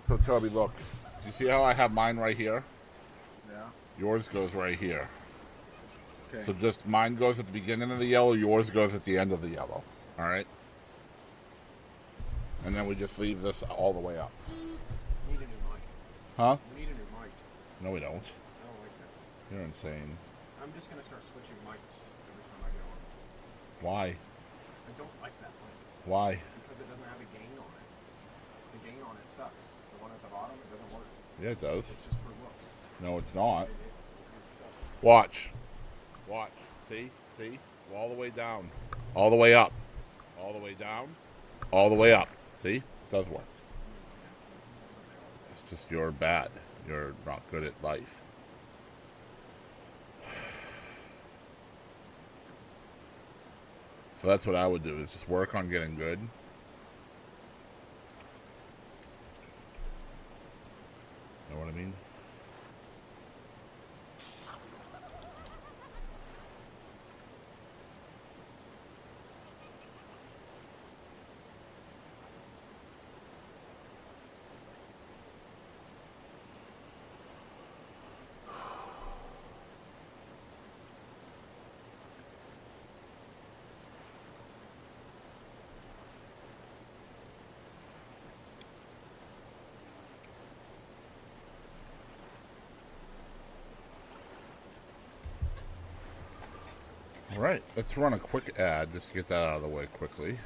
So Toby, look. Do you see how I have mine right here? Yeah. Yours goes right here. Okay. So just mine goes at the beginning of the yellow, yours goes at the end of the yellow. All right? And then we just leave this all the way up. We need a new mic. Huh? We need a new mic. No, we don't. I don't like that. You're insane. I'm just gonna start switching mics every time I get on. Why? I don't like that mic Why? because it doesn't have a gain on it. The gain on it sucks. The one at the bottom, it doesn't work. Yeah, it does. It's just for looks. No, it's not. It sucks. Watch. Watch. See? See? All the way down. All the way up. All the way down. All the way up. See? It does work. It's just you're bad. You're not good at life. So that's what I would do, is just work on getting good. Know what I mean? All right, let's run a quick ad just to get that out of the way quickly.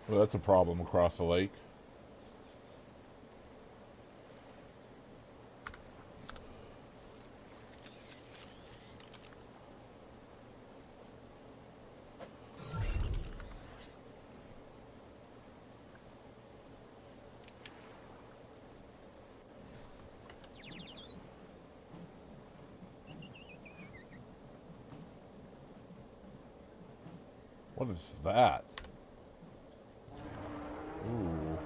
Well, that's a problem across the lake. What is that? Ooh.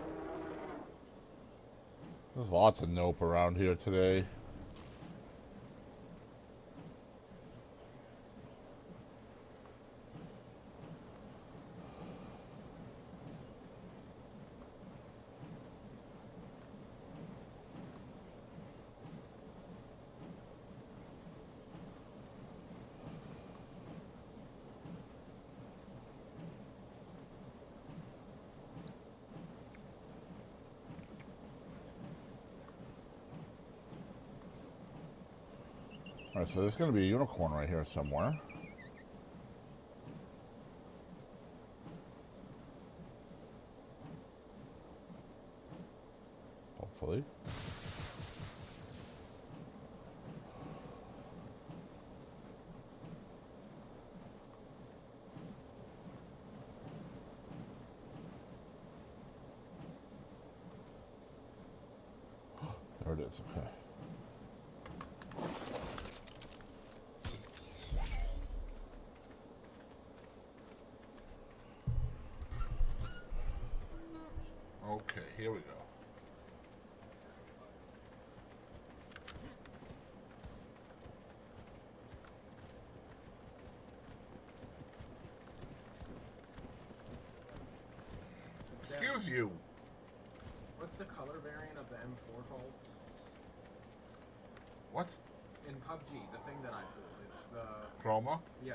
There's lots of nope around here today. Alright, so there's going to be a unicorn right here somewhere. hopefully. There it is, okay. Okay, here we go. Excuse you. What's the color variant of the M4 called? What? In PUBG, the thing that I pulled. It's the... Chroma? Yeah.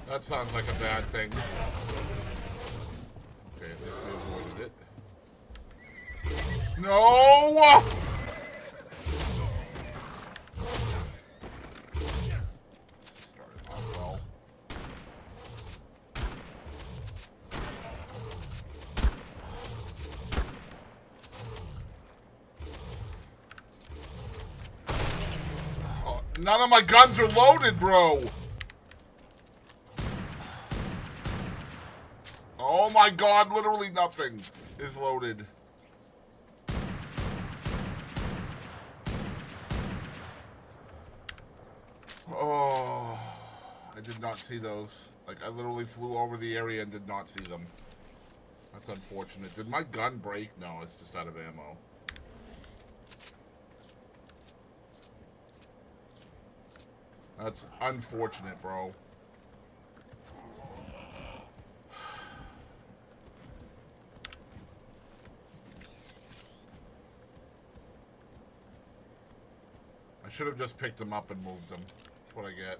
That sounds like a bad thing. Okay, at least we avoided it. No! Started off well. Oh, none of my guns are loaded, bro! Oh my god, literally nothing is loaded. Oh, I did not see those. Like, I literally flew over the area and did not see them. That's unfortunate. Did my gun break? No, it's just out of ammo. That's unfortunate, bro. I should have just picked them up and moved them. That's what I get.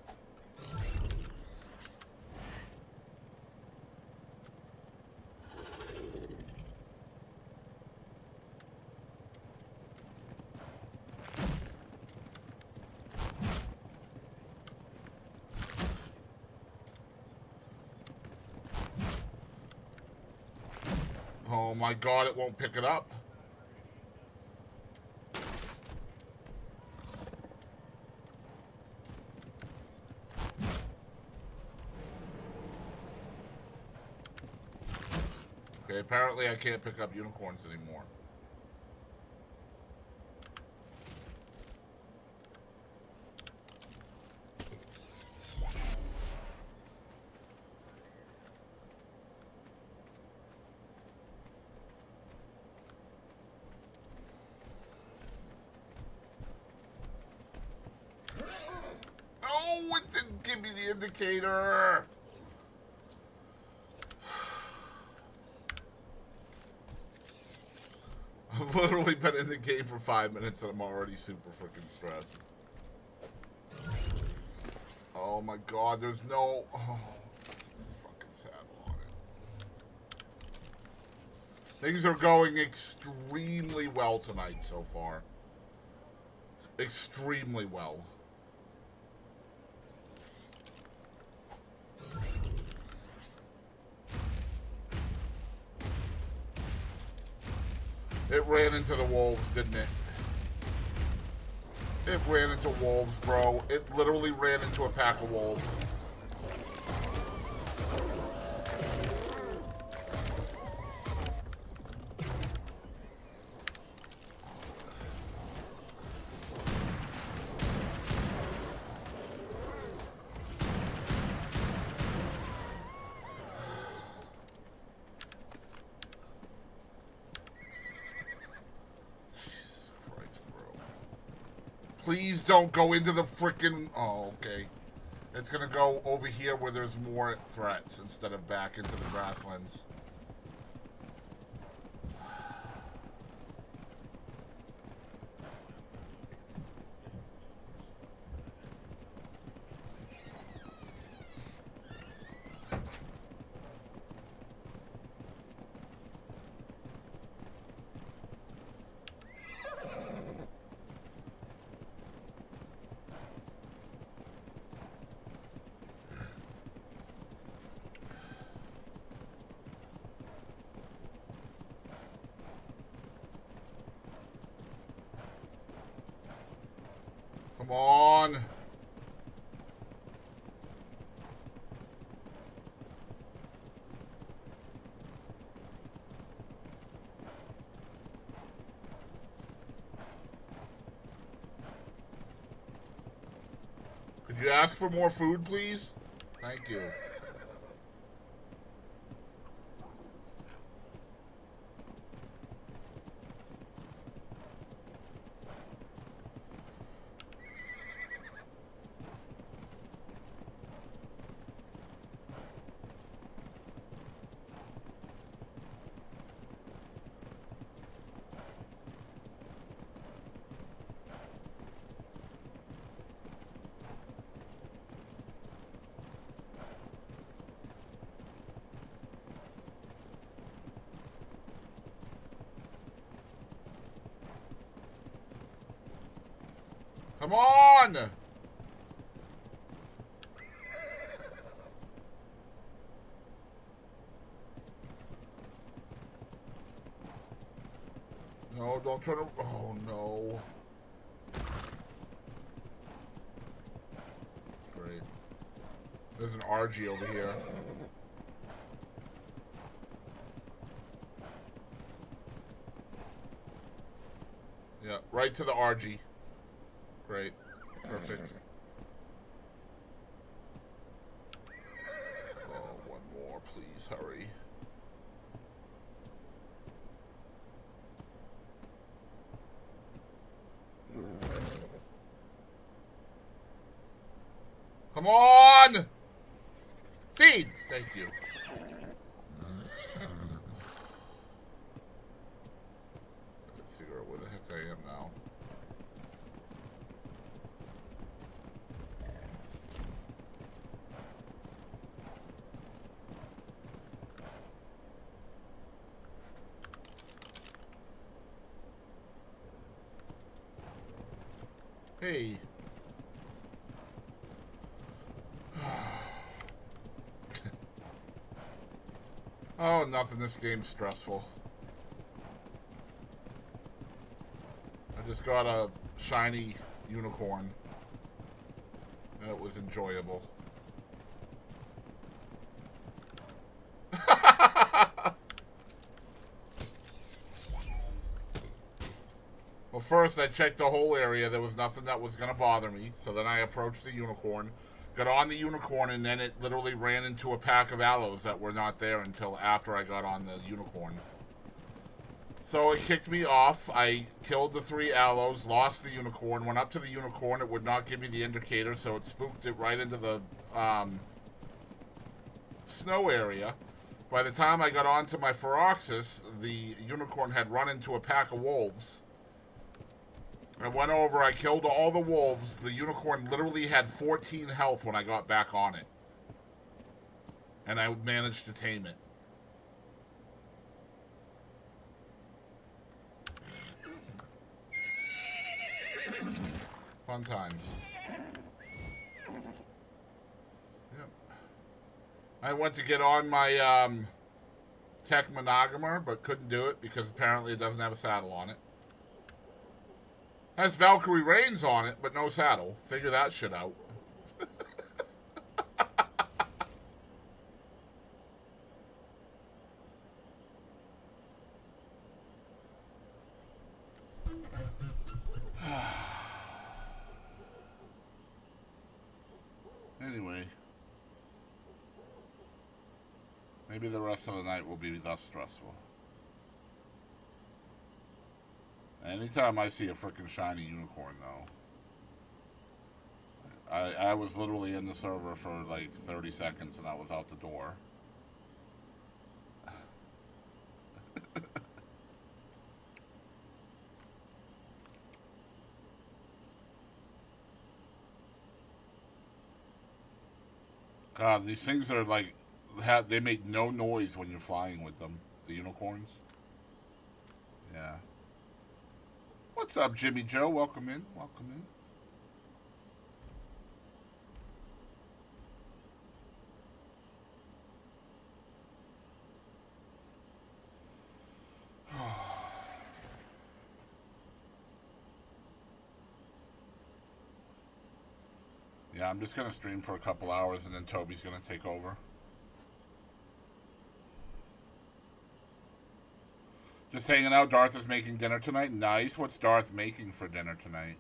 Oh my god, it won't pick it up. Okay, apparently I can't pick up unicorns anymore. Oh, it didn't give me the indicator. I've literally been in the game for 5 minutes and I'm already super freaking stressed. Oh my god, there's no... Oh, there's no fucking saddle on it. Things are going extremely well tonight so far. Extremely well. It ran into the wolves, didn't it? It ran into wolves, bro. It literally ran into a pack of wolves. Please don't go into the frickin'... Oh, okay. It's gonna go over here where there's more threats instead of back into the grasslands. Come on. Could you ask for more food, please? Thank you. Come on! No, don't turn around. Oh, no. Great. There's an RG over here. Yeah, right to the RG. Great. Perfect. Oh, one more, please. Hurry. Come on! Feed! Thank you. Figure out where the heck I am now. Hey. Oh, nothing. This game's stressful. I just got a shiny unicorn. And it was enjoyable. Well, first I checked the whole area. There was nothing that was going to bother me. So then I approached the unicorn. Got on the unicorn, and then it literally ran into a pack of aloes that were not there until after I got on the unicorn. So it kicked me off. I killed the 3 aloes, lost the unicorn, went up to the unicorn. It would not give me the indicator, so it spooked it right into the snow area. By the time I got onto my Feroxis, the unicorn had run into a pack of wolves. I went over, I killed all the wolves. The unicorn literally had 14 health when I got back on it. And I managed to tame it. Fun times. Yep. I went to get on my tech monogamer, but couldn't do it because apparently it doesn't have a saddle on it. Has Valkyrie reins on it, but no saddle. Figure that shit out. Anyway. Maybe the rest of the night will be less stressful. Anytime I see a freaking shiny unicorn, though, I was literally in the server for like 30 seconds and I was out the door. God, these things are like, they make no noise when you're flying with them, the unicorns. Yeah. What's up, Jimmy Joe? Welcome in. Welcome in. Yeah, I'm just going to stream for a couple hours and then Toby's going to take over. Just hanging out. Darth is making dinner tonight. Nice. What's Darth making for dinner tonight?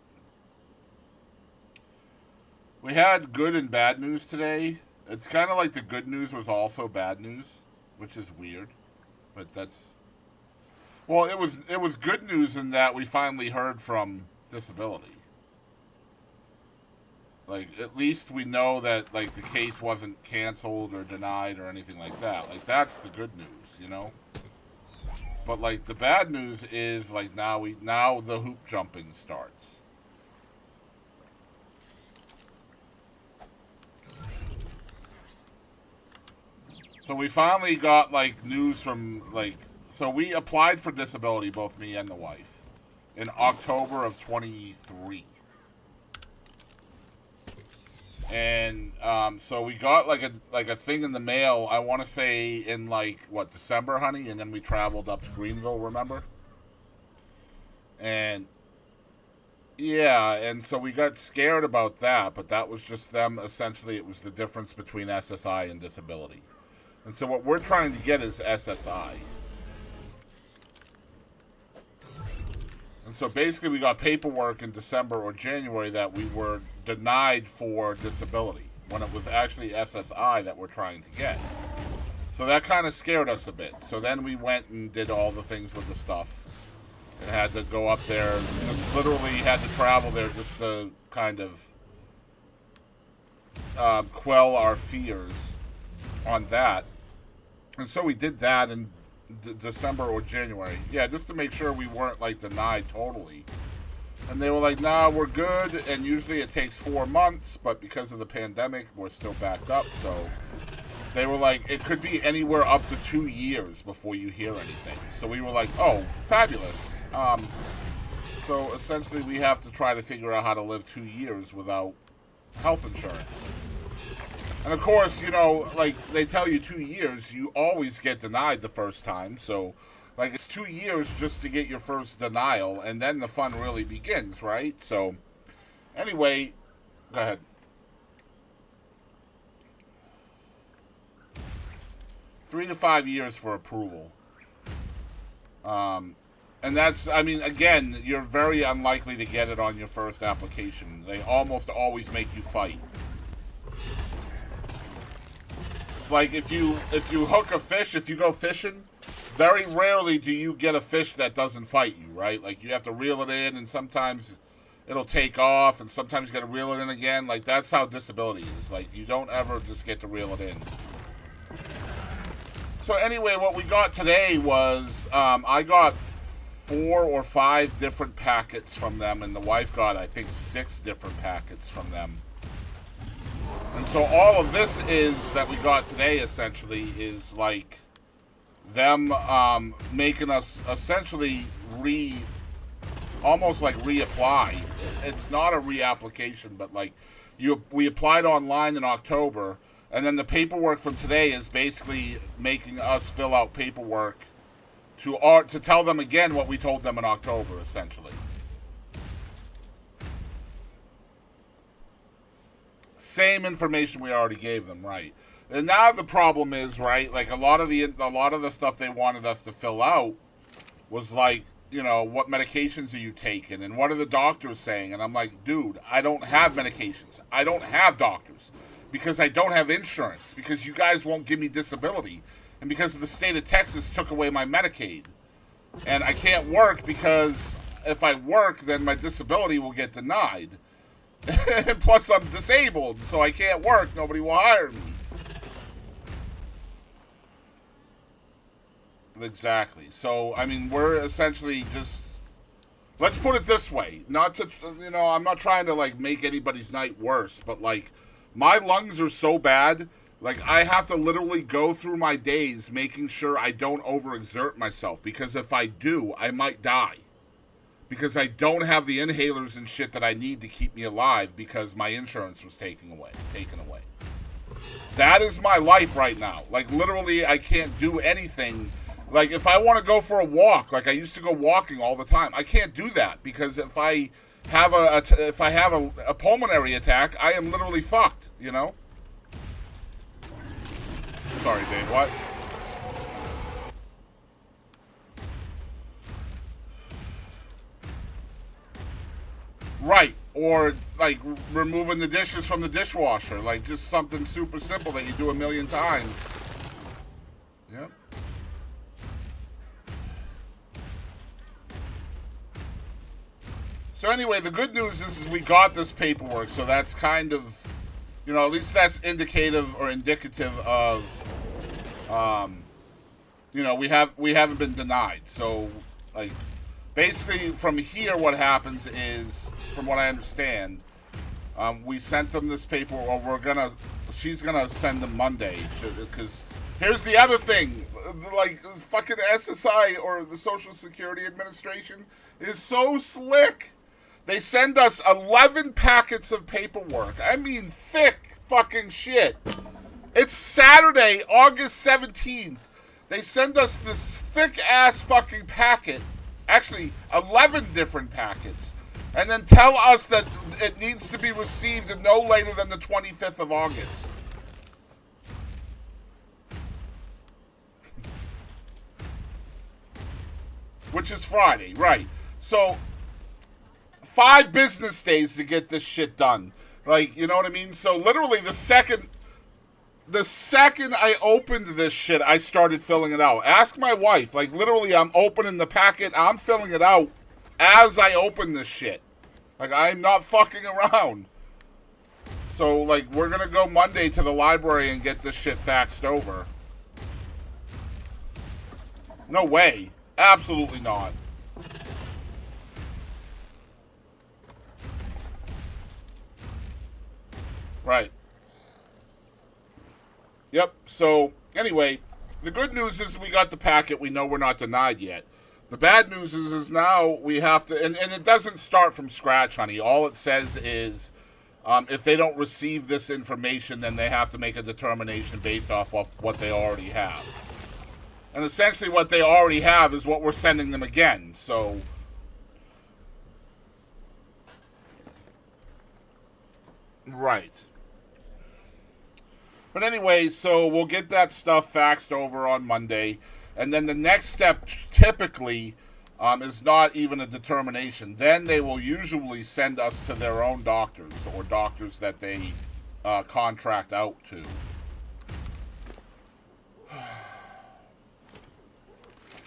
We had good and bad news today. It's kind of like the good news was also bad news, which is weird. But that's... Well, it was good news in that we finally heard from Disability. Like, at least we know that, like, the case wasn't canceled or denied or anything like that. Like, that's the good news, you know? But, like, the bad news is, like, now the hoop jumping starts. So we finally got, like, news from, like... So we applied for disability, both me and the wife, in October of 23. And so we got like a thing in the mail, I want to say in like, what, December, honey? And then we traveled up to Greenville, remember? And yeah, and so we got scared about that, but that was just them, essentially, it was the difference between SSI and disability. And so what we're trying to get is SSI. And so basically we got paperwork in December or January that we were denied for disability when it was actually SSI that we're trying to get. So that kind of scared us a bit. So then we went and did all the things with the stuff and had to go up there, just literally had to travel there just to kind of quell our fears on that. And so we did that in December or January. Yeah, just to make sure we weren't, like, denied totally. And they were like, nah, we're good. And usually it takes 4 months, but because of the pandemic, we're still backed up. So they were like, it could be anywhere up to 2 years before you hear anything. So we were like, oh, fabulous. So essentially we have to try to figure out how to live 2 years without health insurance. And of course, you know, like they tell you 2 years, you always get denied the first time. So, like, it's 2 years just to get your first denial, and then the fun really begins, right? So, anyway, go ahead. Three to 5 years for approval. And that's, I mean, again, you're very unlikely to get it on your first application. They almost always make you fight. It's like if you hook a fish, if you go fishing, very rarely do you get a fish that doesn't fight you, right? Like, you have to reel it in, and sometimes it'll take off, and sometimes you got to reel it in again. Like, that's how disability is. Like, you don't ever just get to reel it in. So anyway, what we got today was I got 4 or 5 different packets from them, and the wife got, I think, 6 different packets from them. And so all of this is that we got today, essentially, is like them making us essentially almost like reapply. It's not a reapplication, but like we applied online in October, and then the paperwork from today is basically making us fill out paperwork to tell them again what we told them in October, essentially. Same information we already gave them, right? And now the problem is, right, like a lot of the stuff they wanted us to fill out was like, you know, what medications are you taking and what are the doctors saying? And I'm like, dude, I don't have medications. I don't have doctors because I don't have insurance, because you guys won't give me disability, and because the state of Texas took away my Medicaid. And I can't work because if I work, then my disability will get denied. And plus I'm disabled, so I can't work. Nobody will hire me. Exactly. So, I mean, we're essentially just... Let's put it this way. Not to, you know, I'm not trying to, like, make anybody's night worse, but, like, my lungs are so bad, like, I have to literally go through my days making sure I don't overexert myself, because if I do, I might die. Because I don't have the inhalers and shit that I need to keep me alive because my insurance was taken away. That is my life right now. Like, literally, I can't do anything. Like, if I want to go for a walk, like I used to go walking all the time, I can't do that because if I have if I have a pulmonary attack, I am literally fucked, you know? Sorry, Dave, what? Right, or like removing the dishes from the dishwasher, like just something super simple that you do a million times. Yep. So anyway, the good news is we got this paperwork, so that's kind of, you know, at least that's indicative or indicative of, you know, we haven't been denied. So, like, basically from here, what happens is, from what I understand, we sent them this paperwork. Or she's gonna send them Monday, because here's the other thing, like fucking SSI or the Social Security Administration is so slick. They send us 11 packets of paperwork. I mean, thick fucking shit. It's Saturday, August 17th. They send us this thick-ass fucking packet. Actually, 11 different packets. And then tell us that it needs to be received no later than the 25th of August. Which is Friday, right. So 5 business days to get this shit done. Like, you know what I mean? So literally the second I opened this shit, I started filling it out. Ask my wife. Like, literally, I'm opening the packet. I'm filling it out as I open this shit. Like, I'm not fucking around. So, like, we're going to go Monday to the library and get this shit faxed over. No way. Absolutely not. Right. Yep. So, anyway, the good news is we got the packet. We know we're not denied yet. The bad news is now we have to, and it doesn't start from scratch, honey. All it says is if they don't receive this information, then they have to make a determination based off of what they already have. And essentially what they already have is what we're sending them again. So, right. But anyway, so we'll get that stuff faxed over on Monday. And then the next step typically is not even a determination. Then they will usually send us to their own doctors or doctors that they contract out to.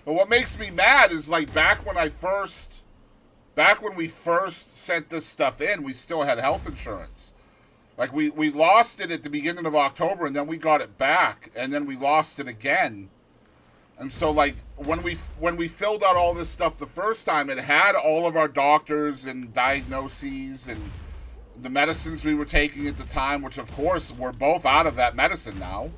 But what makes me mad is, like, back when we first sent this stuff in, we still had health insurance. Like, we lost it at the beginning of October, and then we got it back, and then we lost it again. And so, like, when we filled out all this stuff the first time, it had all of our doctors and diagnoses and the medicines we were taking at the time, which, of course, we're both out of that medicine now.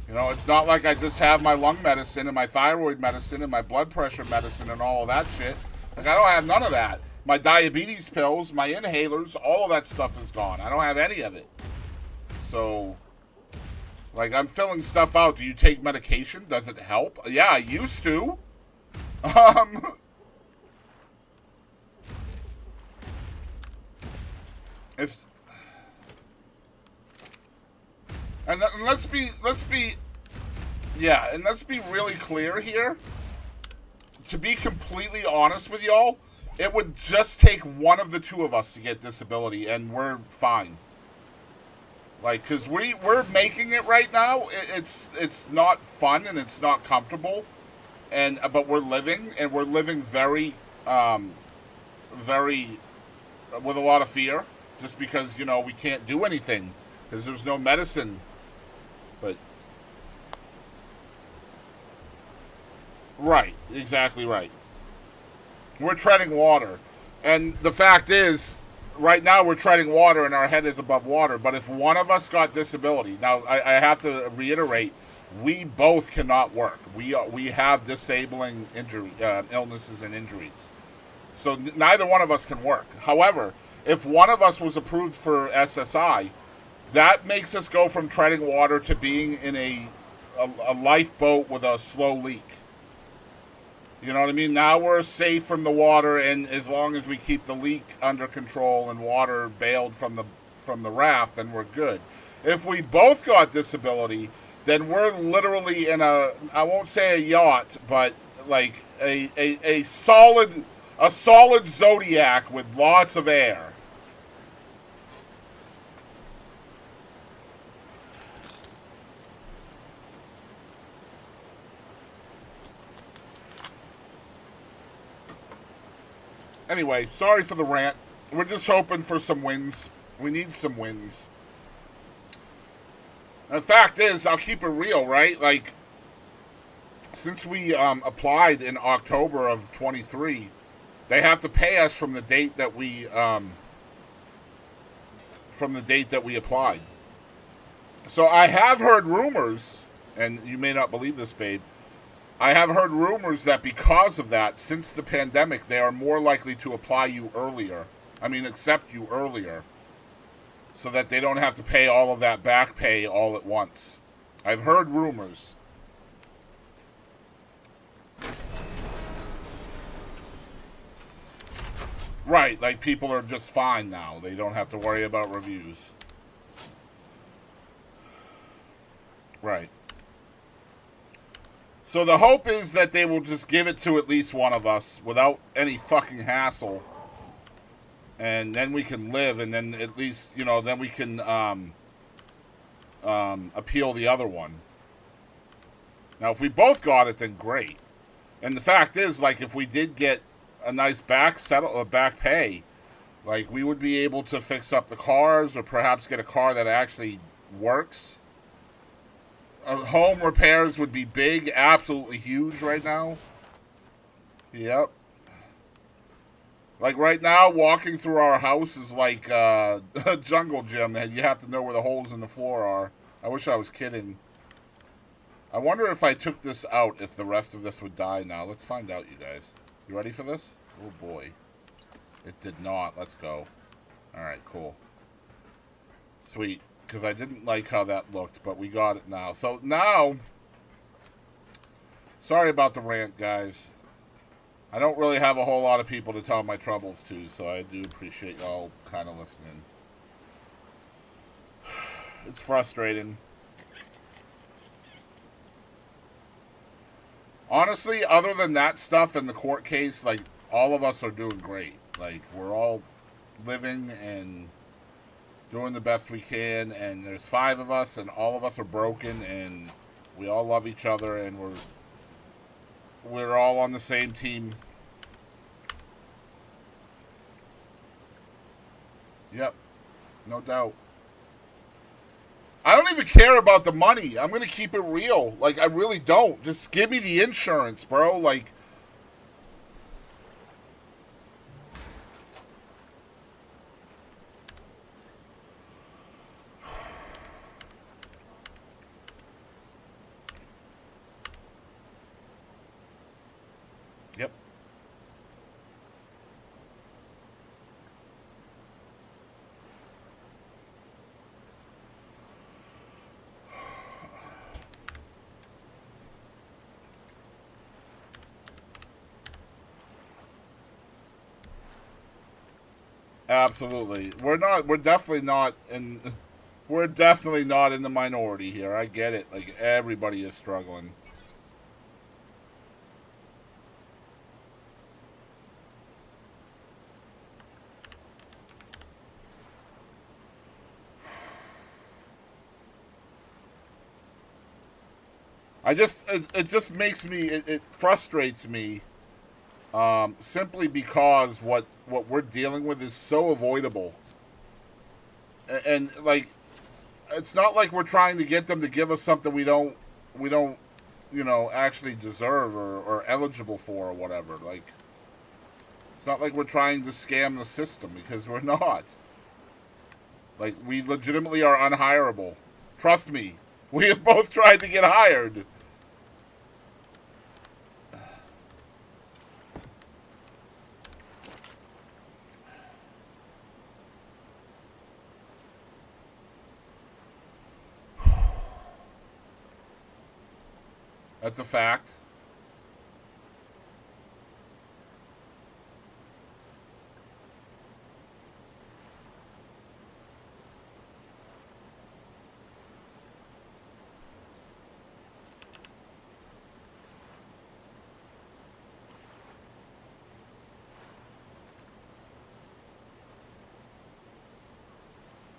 You know, it's not like I just have my lung medicine and my thyroid medicine and my blood pressure medicine and all of that shit. Like, I don't have none of that. My diabetes pills, my inhalers, all of that stuff is gone. I don't have any of it. So, like, I'm filling stuff out. Do you take medication? Does it help? Yeah, I used to. If and let's be really clear here. To be completely honest with y'all, it would just take one of the two of us to get disability, and we're fine. Like, because we're making it right now. It's not fun and it's not comfortable, but we're living, and we're living very with a lot of fear, just because, you know, we can't do anything because there's no medicine. But right, exactly right. We're treading water, and the fact is, right now we're treading water and our head is above water. But if one of us got disability, now I have to reiterate, we both cannot work. We have disabling illnesses and injuries, so neither one of us can work. However, if one of us was approved for SSI, that makes us go from treading water to being in a lifeboat with a slow leak. You know what I mean? Now we're safe from the water, and as long as we keep the leak under control and water bailed from the raft, then we're good. If we both got disability, then we're literally in a, I won't say a yacht, but like a solid Zodiac with lots of air. Anyway, sorry for the rant. We're just hoping for some wins. We need some wins. The fact is, I'll keep it real, right? Like, since we applied in October of 23, they have to pay us from the date that we applied. So I have heard rumors, and you may not believe this, babe. I have heard rumors that because of that, since the pandemic, they are more likely to apply you earlier. I mean, accept you earlier, so that they don't have to pay all of that back pay all at once. I've heard rumors. Right, like people are just fine now. They don't have to worry about reviews. Right. So the hope is that they will just give it to at least one of us without any fucking hassle. And then we can live, and then at least, you know, then we can appeal the other one. Now, if we both got it, then great. And the fact is, like, if we did get a nice back pay, like, we would be able to fix up the cars or perhaps get a car that actually works. Home repairs would be big, absolutely huge right now. Yep. Like right now, walking through our house is like a jungle gym, and you have to know where the holes in the floor are. I wish I was kidding. I wonder if I took this out, if the rest of this would die now. Let's find out, you guys. You ready for this? Oh boy. It did not. Let's go. Alright, cool. Sweet. Because I didn't like how that looked, but we got it now. So now, sorry about the rant, guys. I don't really have a whole lot of people to tell my troubles to, so I do appreciate y'all kind of listening. It's frustrating. Honestly, other than that stuff and the court case, like, all of us are doing great. Like, we're all living and doing the best we can, and there's 5 of us, and all of us are broken, and we all love each other, and we're all on the same team. Yep, no doubt. I don't even care about the money. I'm gonna keep it real. Like, I really don't. Just give me the insurance, bro. Like, yep. Absolutely. We're definitely not in the minority here. I get it. Like, everybody is struggling. It just makes me, it frustrates me, simply because what we're dealing with is so avoidable. And like, it's not like we're trying to get them to give us something we don't, you know, actually deserve or eligible for or whatever. Like, it's not like we're trying to scam the system, because we're not. Like, we legitimately are unhireable. Trust me. We have both tried to get hired. That's a fact.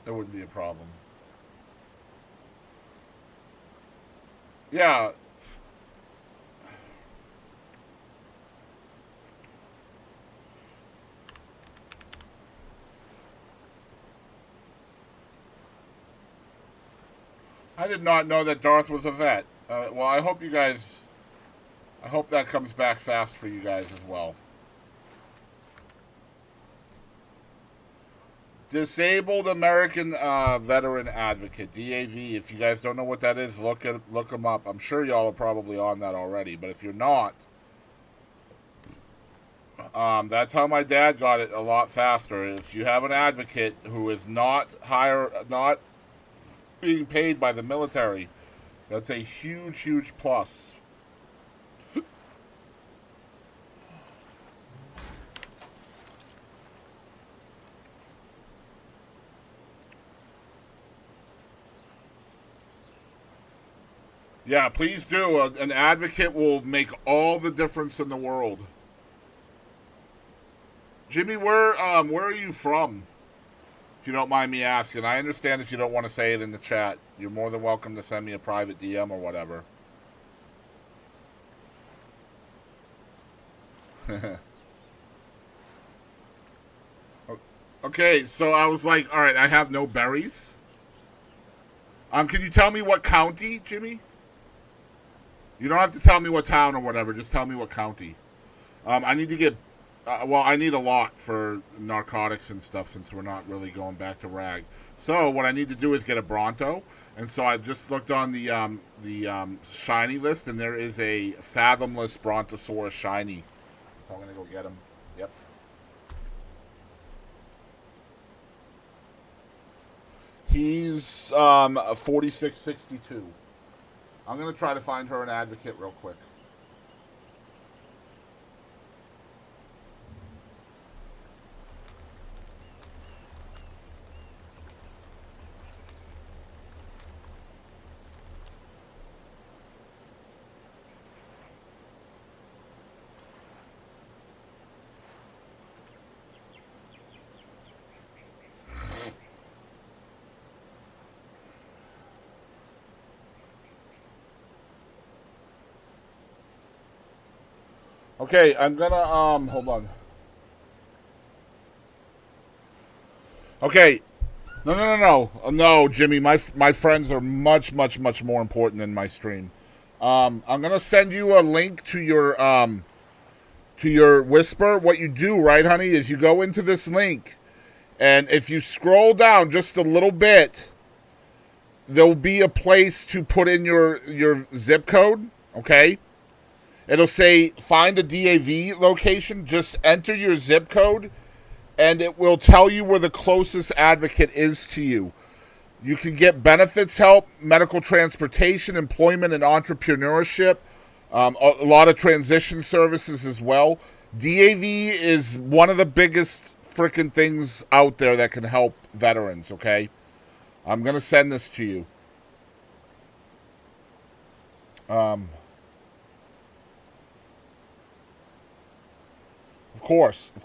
That wouldn't be a problem. Yeah. I did not know that Darth was a vet. Well, I hope you guys. I hope that comes back fast for you guys as well. Disabled American Veteran Advocate, DAV. If you guys don't know what that is, look them up. I'm sure y'all are probably on that already, but if you're not, that's how my dad got it a lot faster. If you have an advocate who is not being paid by the military, that's a huge, huge plus. Yeah, please do. An advocate will make all the difference in the world. Jimmy, where are you from? If you don't mind me asking. I understand if you don't want to say it in the chat. You're more than welcome to send me a private DM or whatever. Okay, so I was like, all right, I have no berries. Can you tell me what county, Jimmy? You don't have to tell me what town or whatever. Just tell me what county. I need to get. I need a lot for narcotics and stuff since we're not really going back to rag. So what I need to do is get a Bronto, and so I just looked on the shiny list, and there is a Fathomless Brontosaurus shiny. So I'm gonna go get him. Yep. He's 4662. I'm going to try to find her an advocate real quick. Okay, I'm gonna hold on. Okay. No, Jimmy, my friends are much more important than my stream. I'm gonna send you a link to your Whisper. What you do, right, honey, is you go into this link, and if you scroll down just a little bit, there'll be a place to put in your zip code, okay? It'll say find a DAV location. Just enter your zip code, and it will tell you where the closest advocate is to you. You can get benefits help, medical transportation, employment and entrepreneurship, a lot of transition services as well. DAV is one of the biggest freaking things out there that can help veterans, okay? I'm going to send this to you. Of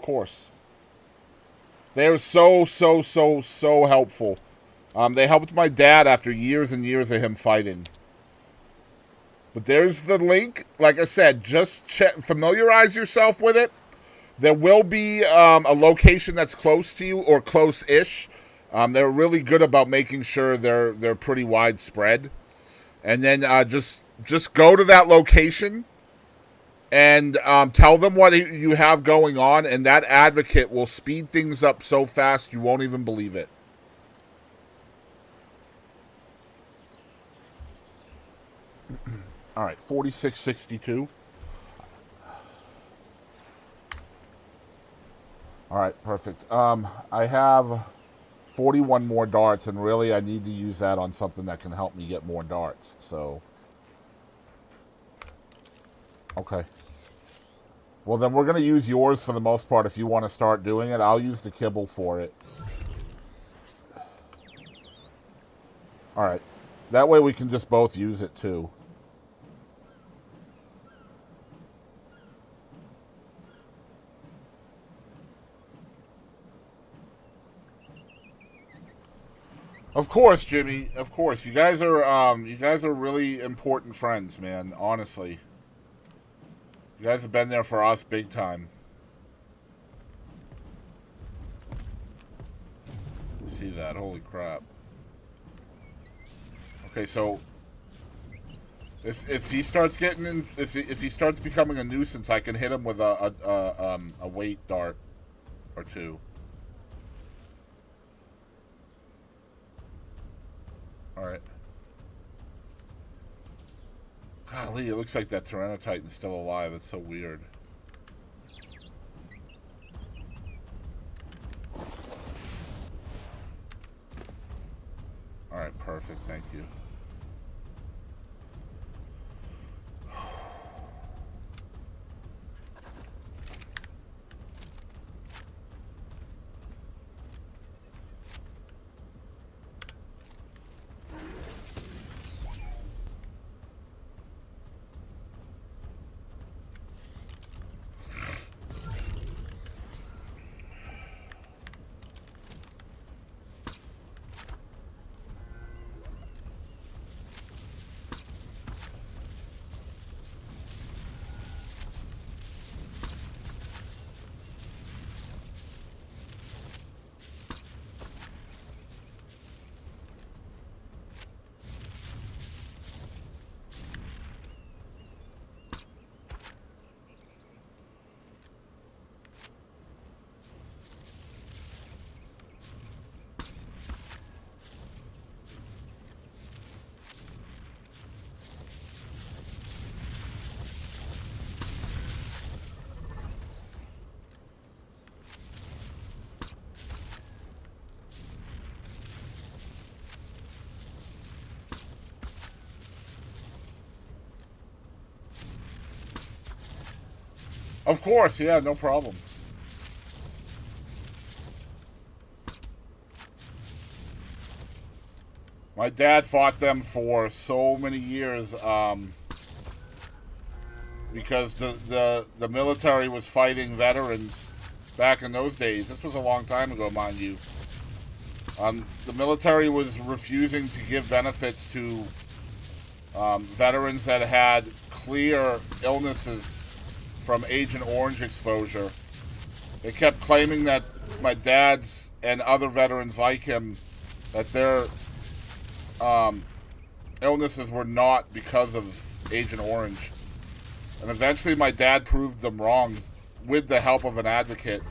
course. They're so helpful. They helped my dad after years and years of him fighting. But there's the link. Like I said, just familiarize yourself with it. There will be a location that's close to you or close-ish. They're really good about making sure they're pretty widespread. And then just go to that location and tell them what you have going on, and that advocate will speed things up so fast you won't even believe it. All right, 4662. All right, perfect. I have 41 more darts, and really I need to use that on something that can help me get more darts. So, okay. Well, then we're going to use yours for the most part if you want to start doing it. I'll use the kibble for it. All right. That way we can just both use it, too. Of course, Jimmy. Of course, you guys are really important friends, man. Honestly, you guys have been there for us big time. See that? Holy crap. Okay, so if he starts getting in, if he starts becoming a nuisance, I can hit him with a weight dart or two. All right. Golly, it looks like that Tyranotitan's still alive. That's so weird. All right, perfect. Thank you. Of course, yeah, no problem. My dad fought them for so many years because the military was fighting veterans back in those days. This was a long time ago, mind you. The military was refusing to give benefits to veterans that had clear illnesses from Agent Orange exposure. They kept claiming that my dad's and other veterans like him, that their illnesses were not because of Agent Orange. And eventually my dad proved them wrong with the help of an advocate.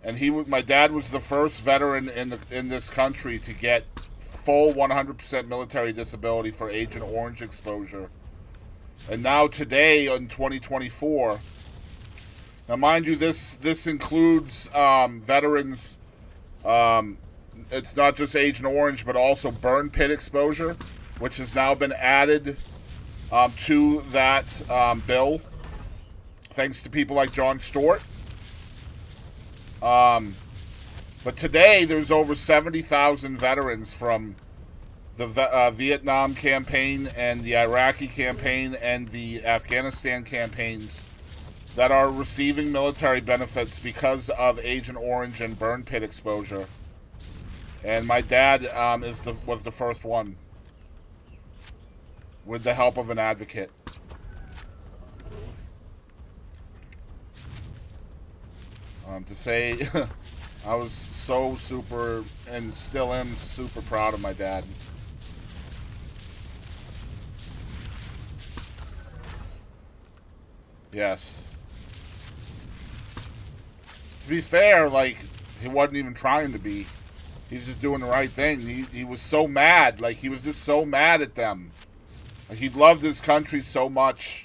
And my dad was the first veteran in this country to get full 100% military disability for Agent Orange exposure. And now today in 2024, now mind you, this includes veterans. It's not just Agent Orange, but also burn pit exposure, which has now been added to that bill, thanks to people like John Stewart. But today there's over 70,000 veterans from the Vietnam campaign and the Iraqi campaign and the Afghanistan campaigns that are receiving military benefits because of Agent Orange and burn pit exposure. And my dad was the first one, with the help of an advocate. To say I was so super, and still am super proud of my dad. Yes. To be fair, like, he wasn't even trying to be. He's just doing the right thing. He was so mad. Like, he was just so mad at them. Like, he loved his country so much.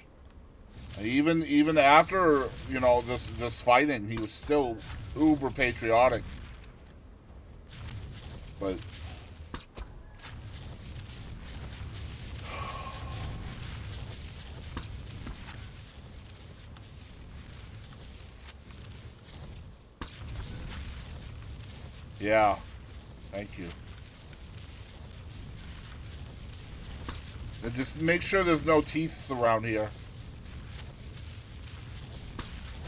Even after, you know, this fighting, he was still uber patriotic. But yeah, thank you. And just make sure there's no teeth around here.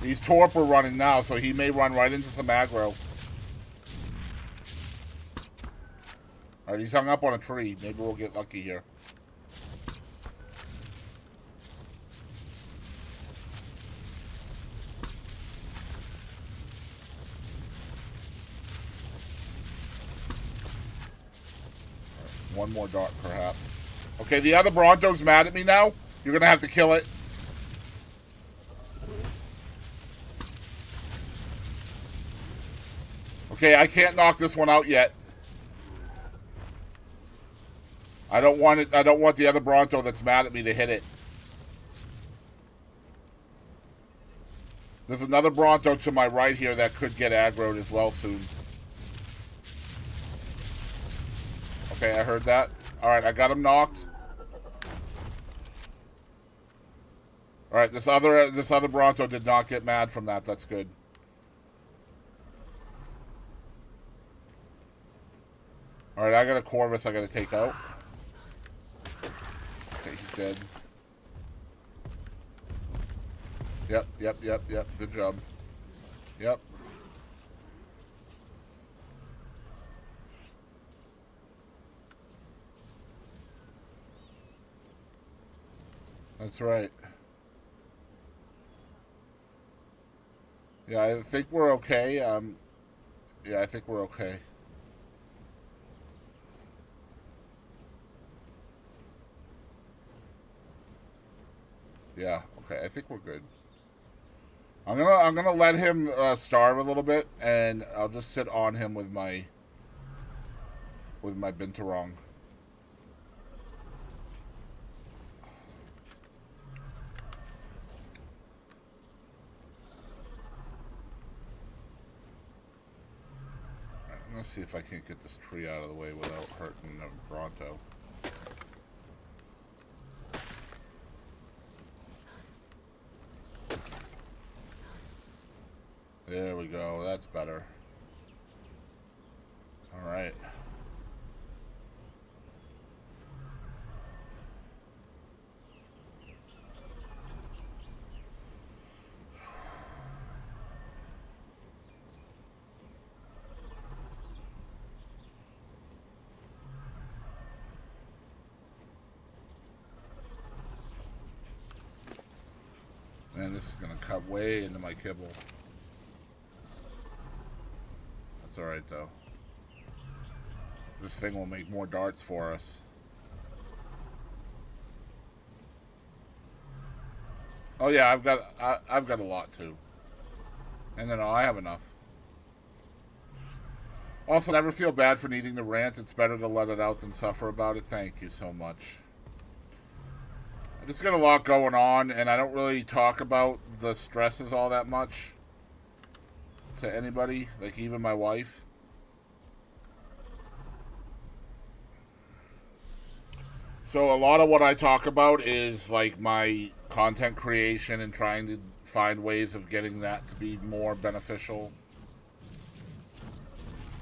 He's torpor running now, so he may run right into some aggro. Alright, he's hung up on a tree. Maybe we'll get lucky here. One more dart, perhaps. Okay, the other Bronto's mad at me now. You're gonna have to kill it. Okay, I can't knock this one out yet. I don't want it. I don't want the other Bronto that's mad at me to hit it. There's another Bronto to my right here that could get aggroed as well soon. Okay, I heard that. Alright, I got him knocked. Alright, this other Bronto did not get mad from that. That's good. Alright, I got a Corvus I gotta take out. Okay, he's dead. Yep. Good job. Yep. That's right. Yeah, I think we're okay. Yeah, I think we're okay. Yeah, okay, I think we're good. I'm gonna let him starve a little bit, and I'll just sit on him with my Binturong. I'm gonna see if I can't get this tree out of the way without hurting the Bronto. There we go. That's better. All right. Man, this is gonna cut way into my kibble. That's alright though. This thing will make more darts for us. Oh yeah, I've got a lot too. And then I have enough. Also, never feel bad for needing to rant. It's better to let it out than suffer about it. Thank you so much. I just got a lot going on, and I don't really talk about the stresses all that much to anybody, like even my wife. So a lot of what I talk about is like my content creation and trying to find ways of getting that to be more beneficial.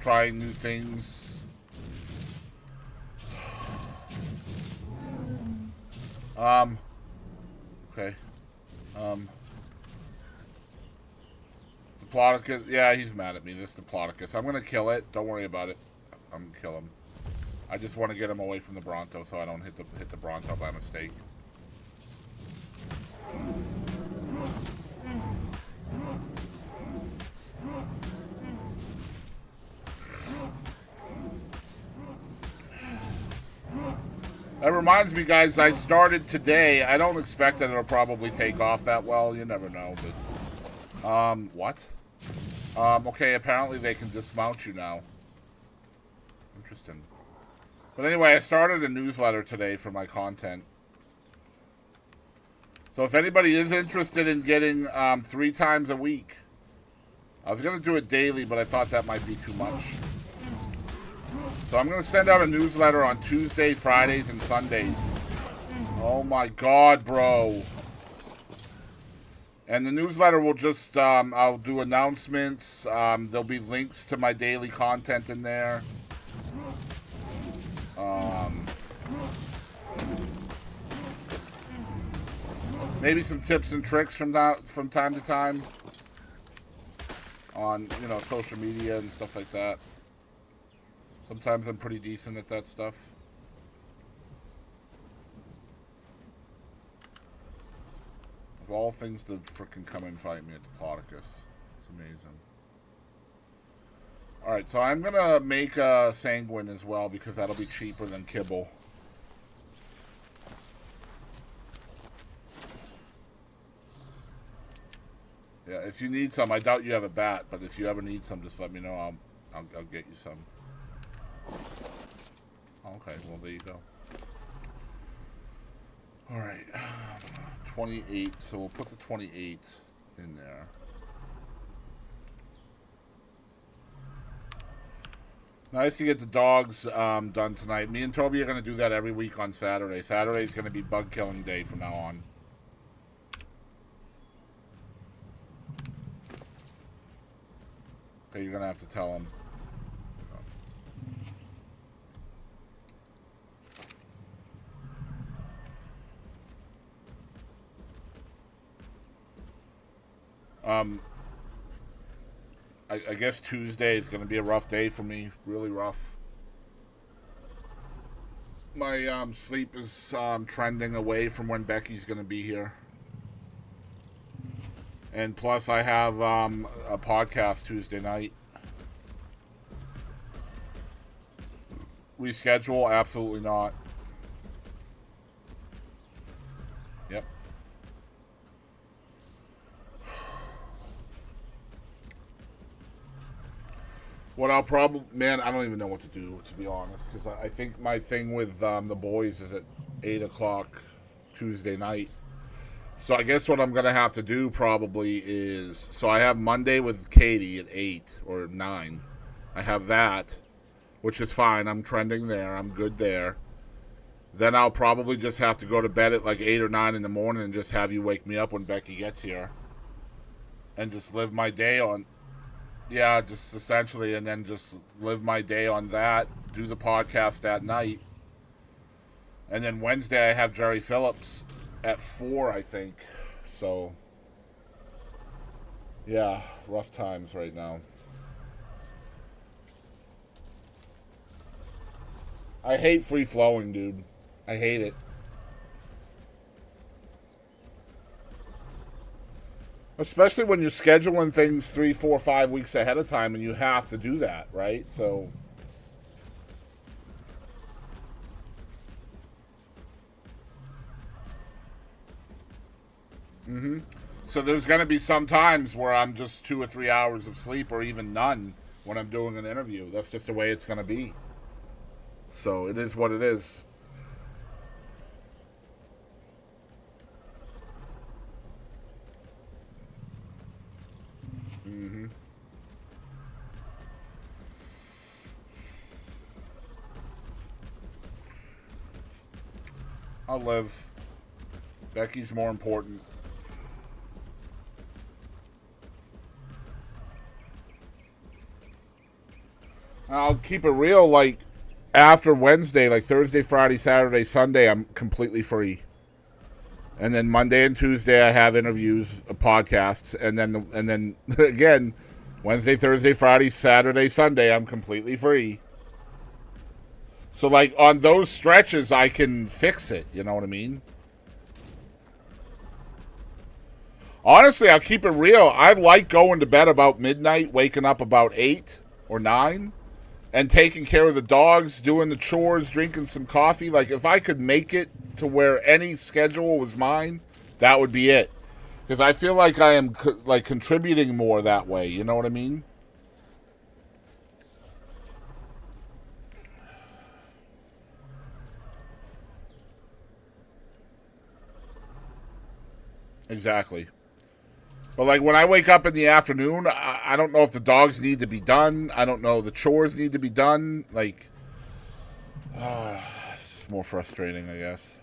Trying new things. Okay. Diplodocus, yeah, he's mad at me, this Diplodocus. I'm gonna kill it, don't worry about it. I'm gonna kill him. I just want to get him away from the Bronto so I don't hit the Bronto by mistake. That reminds me, guys, I started today. I don't expect that it'll probably take off that well. You never know, but... what? Okay, apparently they can dismount you now. Interesting. But anyway, I started a newsletter today for my content. So if anybody is interested in getting 3 times a week... I was going to do it daily, but I thought that might be too much. So I'm going to send out a newsletter on Tuesday, Fridays, and Sundays. Oh my god, bro. And the newsletter will just, I'll do announcements. There'll be links to my daily content in there. Maybe some tips and tricks from time to time. On, you know, social media and stuff like that. Sometimes I'm pretty decent at that stuff. Of all things to frickin' come and fight me at the Podicus. It's amazing. Alright, so I'm gonna make a Sanguine as well because that'll be cheaper than Kibble. Yeah, if you need some, I doubt you have a bat, but if you ever need some, just let me know. I'll get you some. Okay, well there you go. All right, 28. So we'll put the 28 in there. Nice to get the dogs done tonight. Me and Toby are going to do that every week on Saturday. Saturday's going to be bug killing day from now on. Okay, you're going to have to tell him. I guess Tuesday is going to be a rough day for me. Really rough. My sleep is trending away from when Becky's going to be here. And plus I have a podcast Tuesday night. Reschedule? Absolutely not. Yep. What I'll probably... Man, I don't even know what to do, to be honest. Because I think my thing with the boys is at 8 o'clock Tuesday night. So I guess what I'm going to have to do probably is... So I have Monday with Katie at 8 or 9. I have that, which is fine. I'm trending there. I'm good there. Then I'll probably just have to go to bed at like 8 or 9 in the morning and just have you wake me up when Becky gets here. And just live my day on... Yeah, just essentially, and then just live my day on that, do the podcast that night. And then Wednesday I have Jerry Phillips at 4, I think. So, yeah, rough times right now. I hate free-flowing, dude. I hate it. Especially when you're scheduling things 3, 4, 5 weeks ahead of time and you have to do that, right? So... So there's going to be some times where I'm just 2 or 3 hours of sleep or even none when I'm doing an interview. That's just the way it's going to be. So it is what it is. I'll live. Becky's more important. I'll keep it real, like, after Wednesday, like Thursday, Friday, Saturday, Sunday, I'm completely free. And then Monday and Tuesday, I have interviews, podcasts, and then again, Wednesday, Thursday, Friday, Saturday, Sunday, I'm completely free. So, like, on those stretches, I can fix it. You know what I mean? Honestly, I'll keep it real. I like going to bed about midnight, waking up about 8 or 9, and taking care of the dogs, doing the chores, drinking some coffee. Like, if I could make it to where any schedule was mine, that would be it. Because I feel like I am, like, contributing more that way. You know what I mean? Exactly. But, like, when I wake up in the afternoon, I don't know if the dogs need to be done. I don't know the chores need to be done. Like, it's just more frustrating, I guess.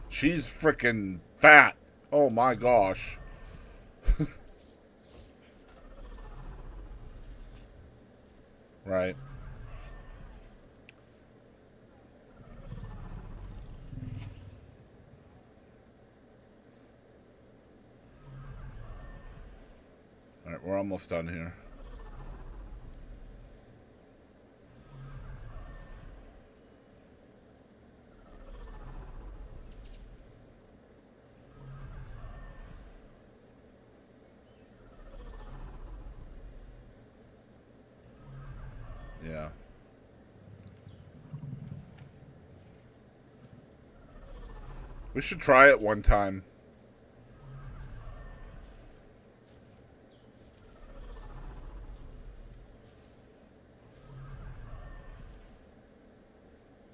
She's freaking fat. Oh, my gosh. Right. we're almost done here. Yeah. We should try it one time.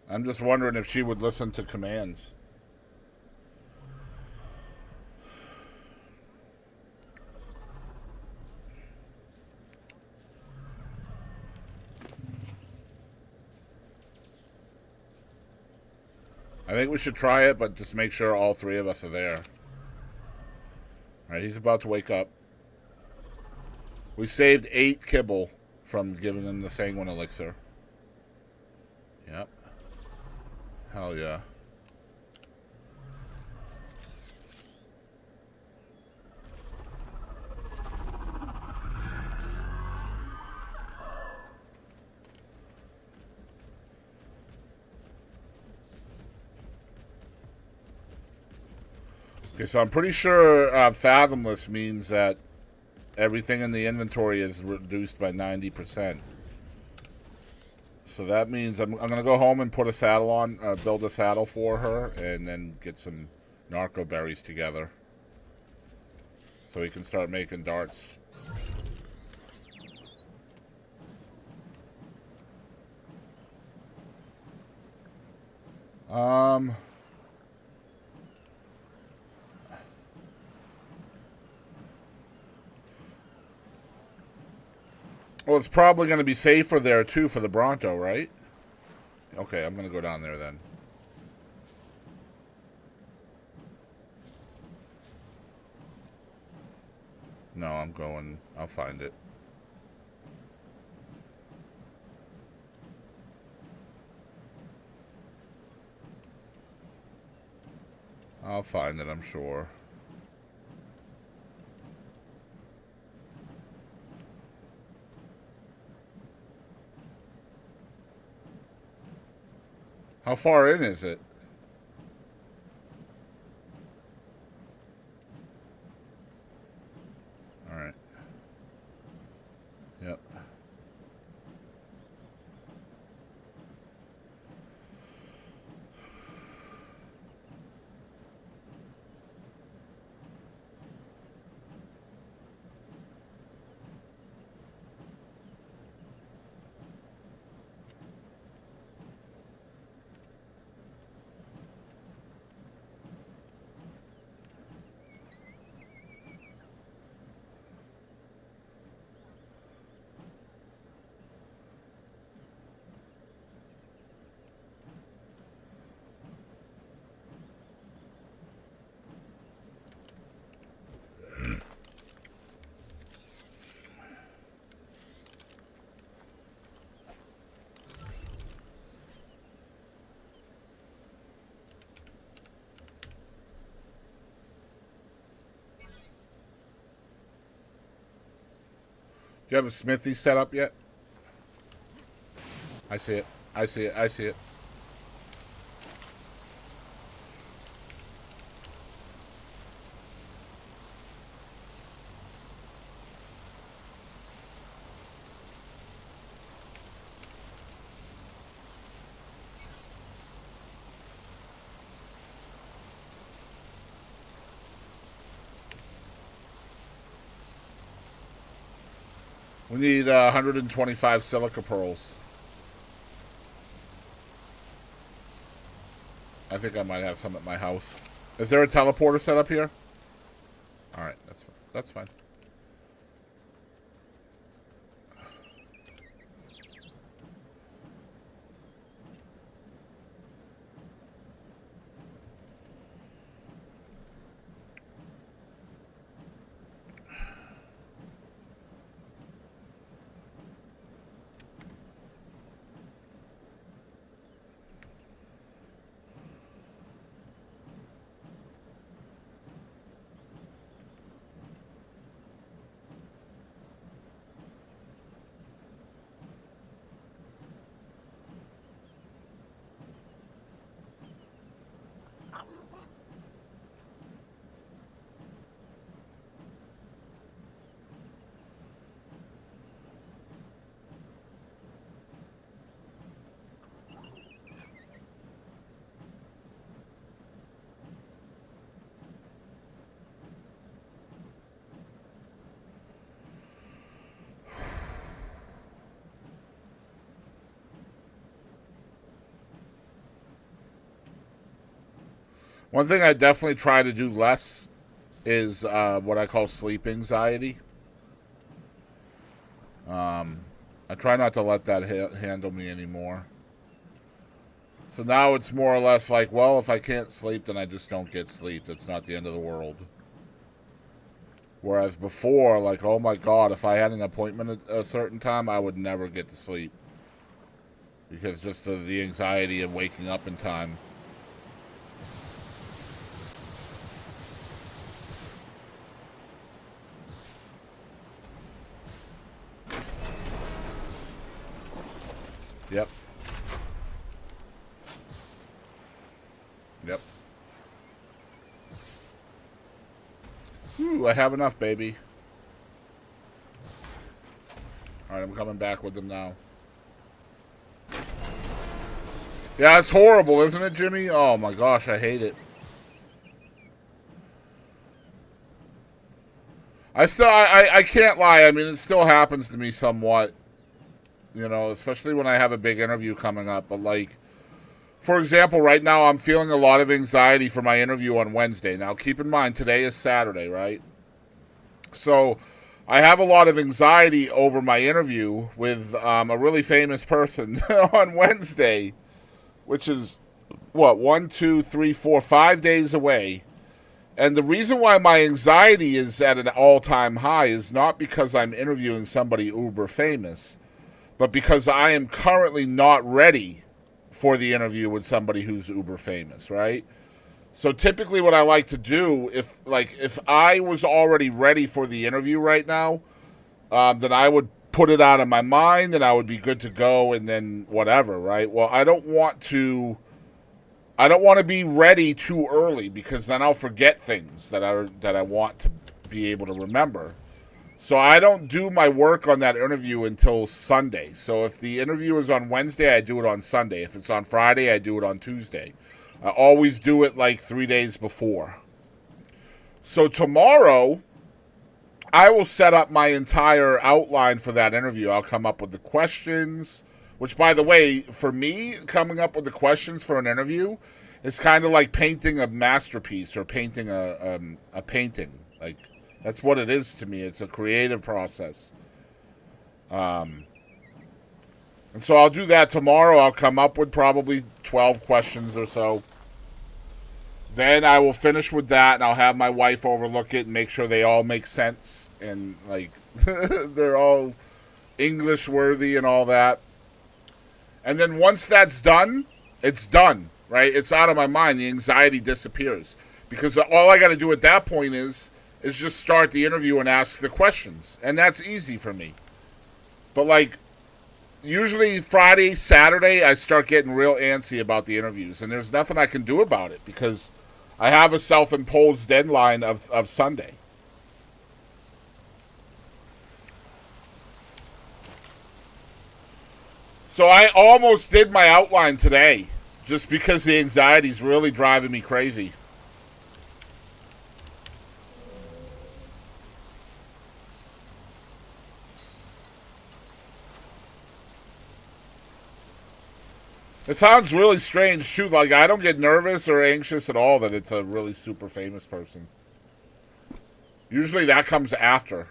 I'm just wondering if she would listen to commands. I think we should try it, but just make sure all three of us are there. Alright, he's about to wake up. We saved 8 kibble from giving him the sanguine elixir. Yep. Hell yeah. Okay, so I'm pretty sure Fathomless means that everything in the inventory is reduced by 90%. So that means I'm going to go home and put a saddle on, build a saddle for her, and then get some narco berries together. So we can start making darts. Well, it's probably going to be safer there, too, for the Bronto, right? Okay, I'm going to go down there, then. No, I'm going. I'll find it. I'll find it, I'm sure. How far in is it? Alright. Yep. Do you have a smithy set up yet? I see it. I see it. I see it. We need 125 silica pearls. I think I might have some at my house. Is there a teleporter set up here? Alright, that's fine. One thing I definitely try to do less is what I call sleep anxiety. I try not to let that handle me anymore. So now it's more or less like, well, if I can't sleep, then I just don't get sleep. It's not the end of the world. Whereas before, like, oh my God, if I had an appointment at a certain time, I would never get to sleep. Because just of the anxiety of waking up in time. Yep. Yep. Ooh, I have enough, baby. Alright, I'm coming back with them now. Yeah, it's horrible, isn't it, Jimmy? Oh my gosh, I hate it. I can't lie. I mean, it still happens to me somewhat. You know, especially when I have a big interview coming up. But like, for example, right now I'm feeling a lot of anxiety for my interview on Wednesday. Now, keep in mind, today is Saturday, right? So I have a lot of anxiety over my interview with a really famous person on Wednesday, which is, what, 1, 2, 3, 4, 5 days away. And the reason why my anxiety is at an all-time high is not because I'm interviewing somebody uber famous, but because I am currently not ready for the interview with somebody who's uber famous, right? So typically what I like to do, if I was already ready for the interview right now, then I would put it out of my mind and I would be good to go and then whatever, right? Well, I don't want to be ready too early because then I'll forget things that I want to be able to remember. So I don't do my work on that interview until Sunday. So if the interview is on Wednesday, I do it on Sunday. If it's on Friday, I do it on Tuesday. I always do it like 3 days before. So tomorrow, I will set up my entire outline for that interview. I'll come up with the questions, which, by the way, for me, coming up with the questions for an interview is kind of like painting a masterpiece or painting a painting. Like, that's what it is to me. It's a creative process. And so I'll do that tomorrow. I'll come up with probably 12 questions or so. Then I will finish with that, and I'll have my wife overlook it and make sure they all make sense and, like, they're all English worthy and all that. And then once that's done, it's done, right? It's out of my mind. The anxiety disappears. Because all I got to do at that point is just start the interview and ask the questions. And that's easy for me. But, like, usually Friday, Saturday, I start getting real antsy about the interviews. And there's nothing I can do about it because I have a self-imposed deadline of Sunday. So I almost did my outline today just because the anxiety is really driving me crazy. It sounds really strange, too. Like, I don't get nervous or anxious at all that it's a really super famous person. Usually that comes after.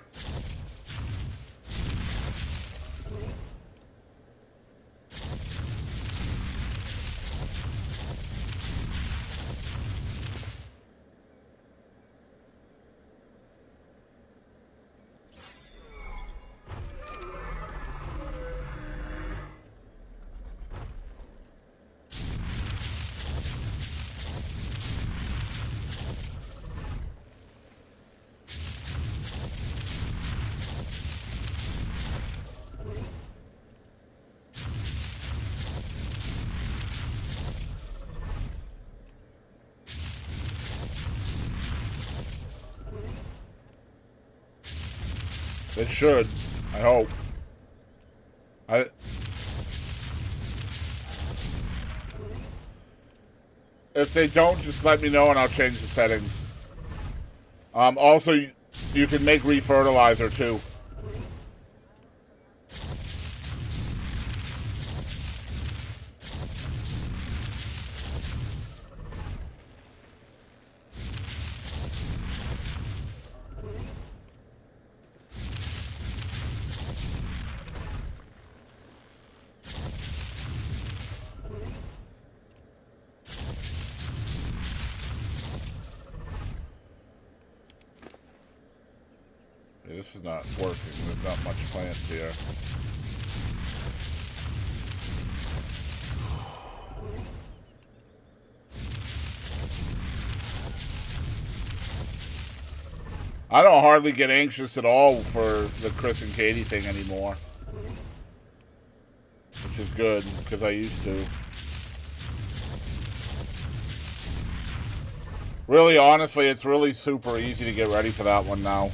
It should. I hope. If they don't, just let me know and I'll change the settings. Also, you can make refertilizer too. this is not working. There's not much plants here. I don't hardly get anxious at all for the Chris and Katie thing anymore. Which is good, because I used to. Really, honestly, it's really super easy to get ready for that one now.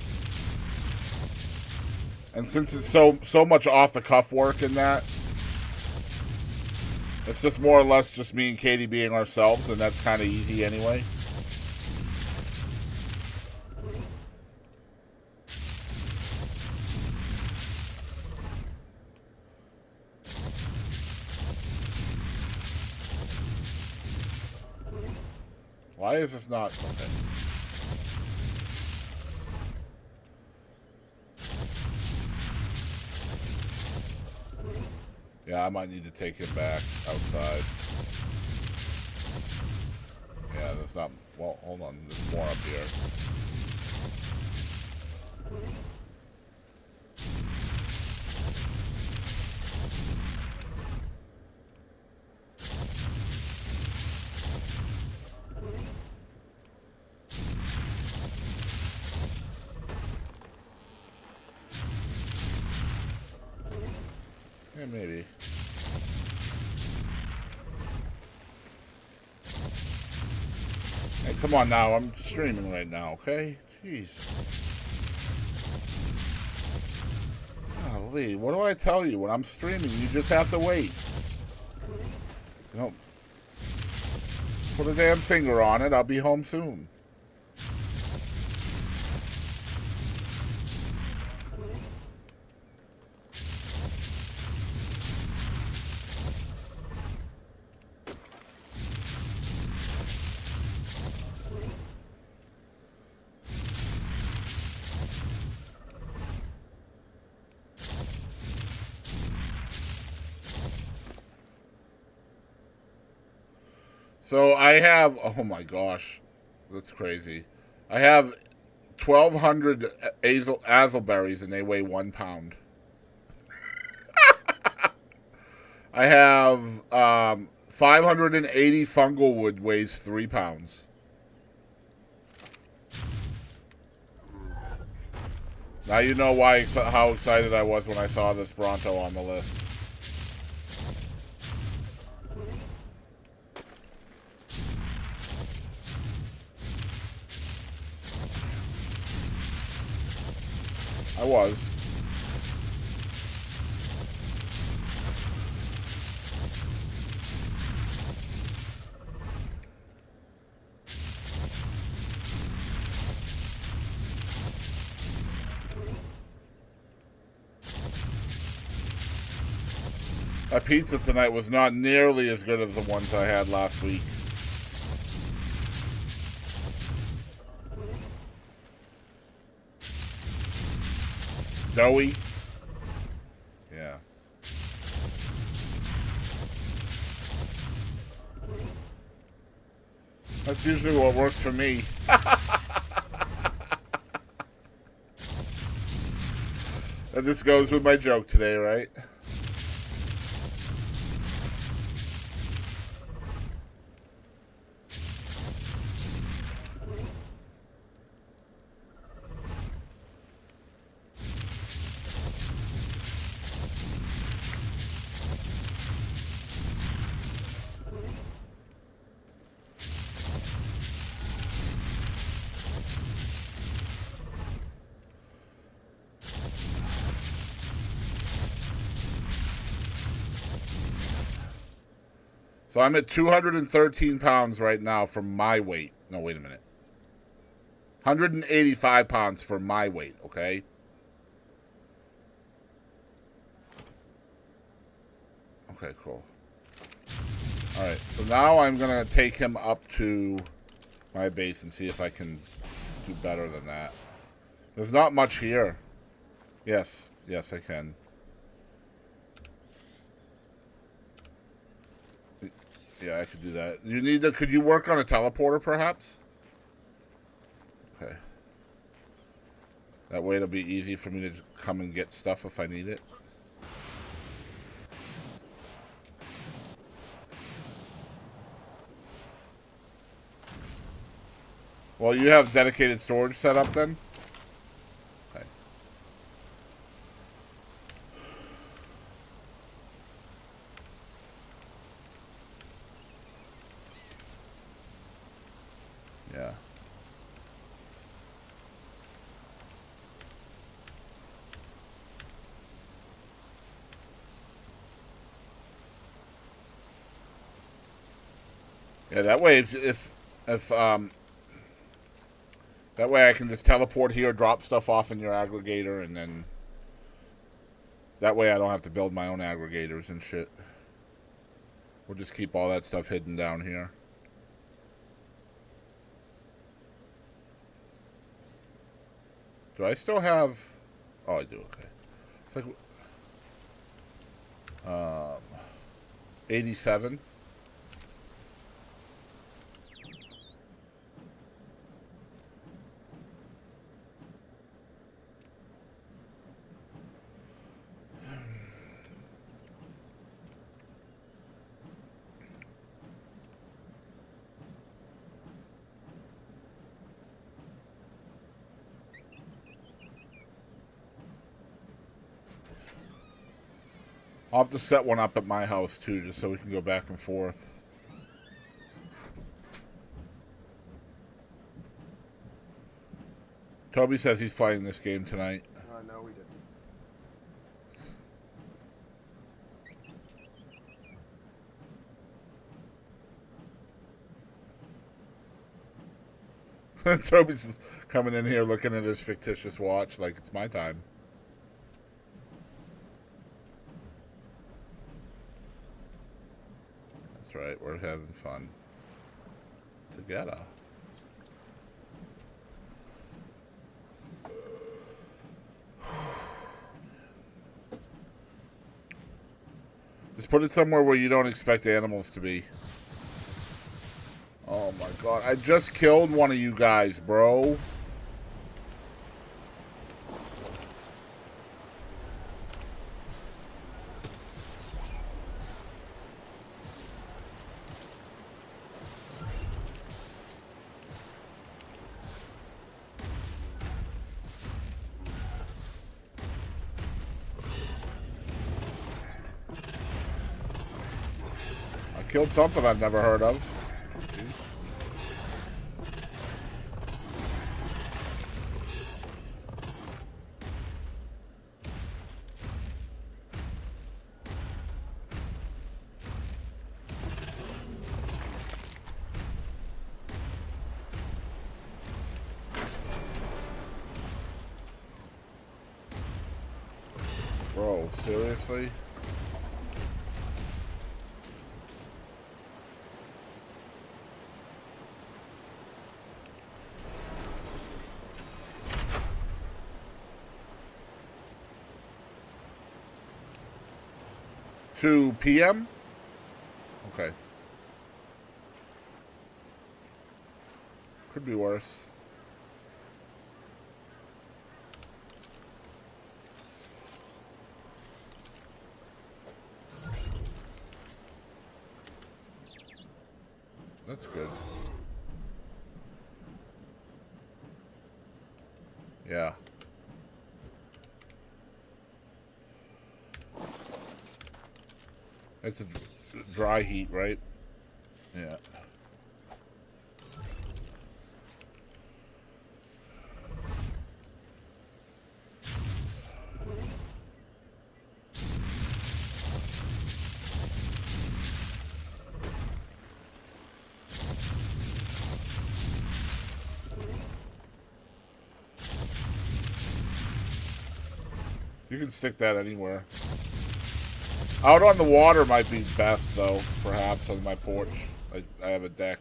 And since it's so much off-the-cuff work in that, it's just more or less just me and Katie being ourselves, and that's kind of easy anyway. Why is this not... Okay. Yeah, I might need to take him back outside. Yeah, there's not... Well, hold on. There's more up here. Yeah, maybe. Hey, come on now. I'm streaming right now, okay? Jeez. Golly, what do I tell you? When I'm streaming, you just have to wait. You know, put a damn finger on it. I'll be home soon. So I have, oh my gosh, that's crazy. I have 1,200 azelberries and they weigh 1 pound. I have 580 fungal wood weighs 3 pounds. Now you know why how excited I was when I saw this Bronto on the list. I was. That pizza tonight was not nearly as good as the ones I had last week. Doughy. Yeah. That's usually what works for me. And this goes with my joke today, right? So I'm at 213 pounds right now for my weight. No, wait a minute. 185 pounds for my weight, okay? Okay, cool. Alright, so now I'm going to take him up to my base and see if I can do better than that. There's not much here. Yes, yes, I can. Yeah, I could do that. You need to, could you work on a teleporter, perhaps? Okay. That way it'll be easy for me to come and get stuff if I need it. Well, you have dedicated storage set up then? Okay. Yeah. Yeah, that way if that way I can just teleport here, drop stuff off in your aggregator, and then that way I don't have to build my own aggregators and shit. We'll just keep all that stuff hidden down here. Do I still have... Oh, I do, okay. It's like... 87. I'll have to set one up at my house too, just so we can go back and forth. Toby says he's playing this game tonight. No, we didn't. Toby's coming in here looking at his fictitious watch like it's my time. That's right, we're having fun together. Just put it somewhere where you don't expect animals to be. Oh my god, I just killed one of you guys, bro. I killed something I've never heard of. Bro, seriously? Two PM? Okay. Could be worse. That's good. Yeah. It's a dry heat, right? Yeah. You can stick that anywhere. Out on the water might be best, though, perhaps, on my porch. I have a deck.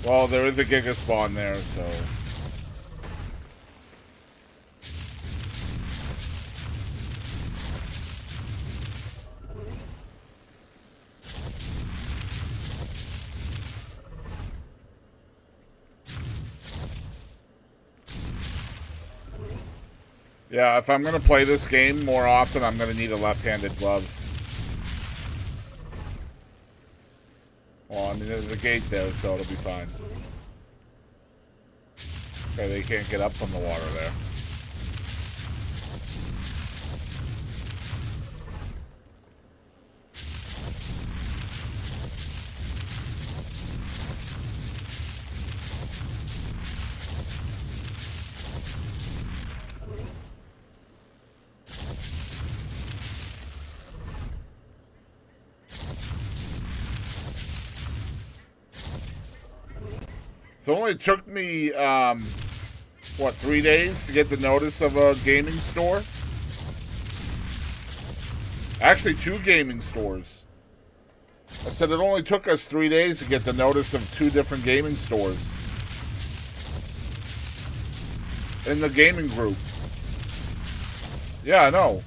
Well, there is a Giga spawn there, so... Yeah, if I'm going to play this game more often, I'm going to need a left-handed glove. Well, I mean, there's a gate there, so it'll be fine. Okay, they can't get up from the water there. So it only took me, what, 3 days to get the notice of a gaming store? Actually, 2 gaming stores. I said it only took us 3 days to get the notice of 2 different gaming stores. In the gaming group. Yeah, I know.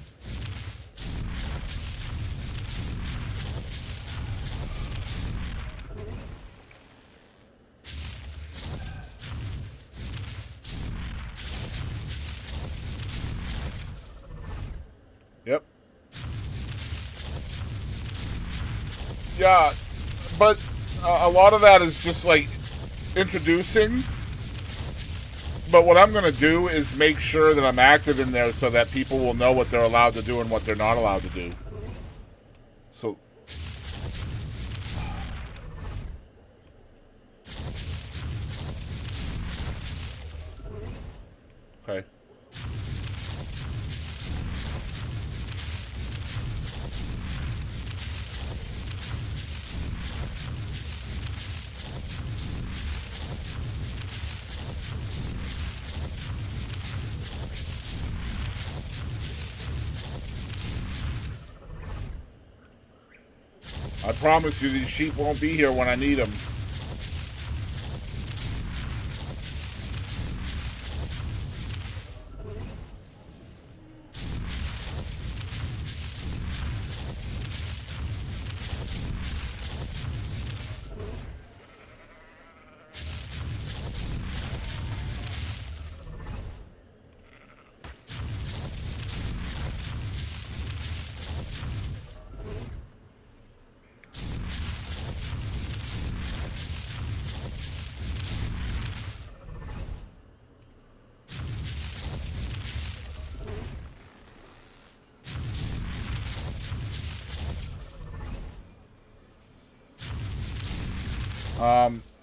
Yep. Yeah, but a lot of that is just like introducing. But what I'm going to do is make sure that I'm active in there so that people will know what they're allowed to do and what they're not allowed to do. So... Okay. I promise you these sheep won't be here when I need them.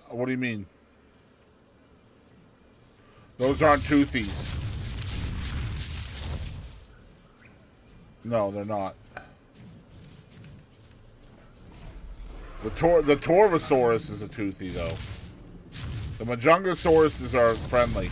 What do you mean? Those aren't toothies. No, they're not. The Torvosaurus is a toothy, though. The Majungasauruses are friendly.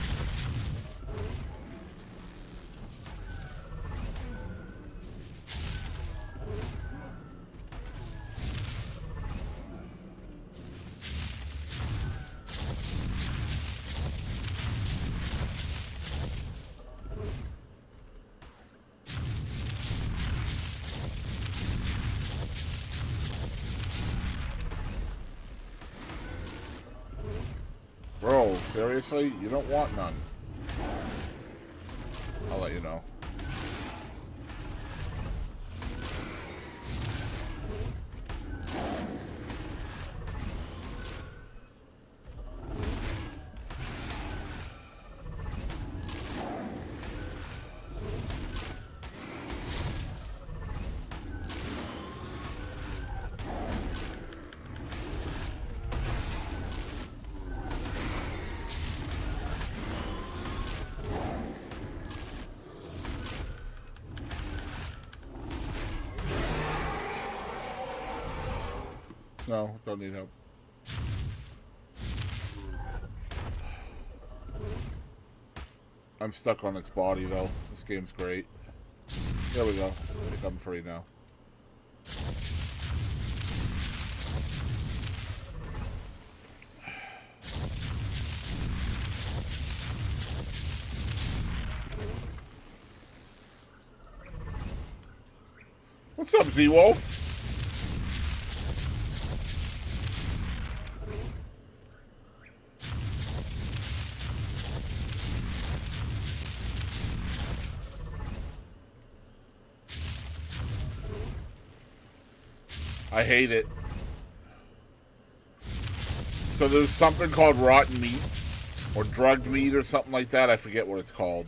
Bro, seriously? You don't want none. I'll let you know. No, don't need help. I'm stuck on its body, though. This game's great. There we go. I think I'm free now. What's up, Z-Wolf? I hate it. So there's something called rotten meat or drugged meat or something like that. I forget what it's called.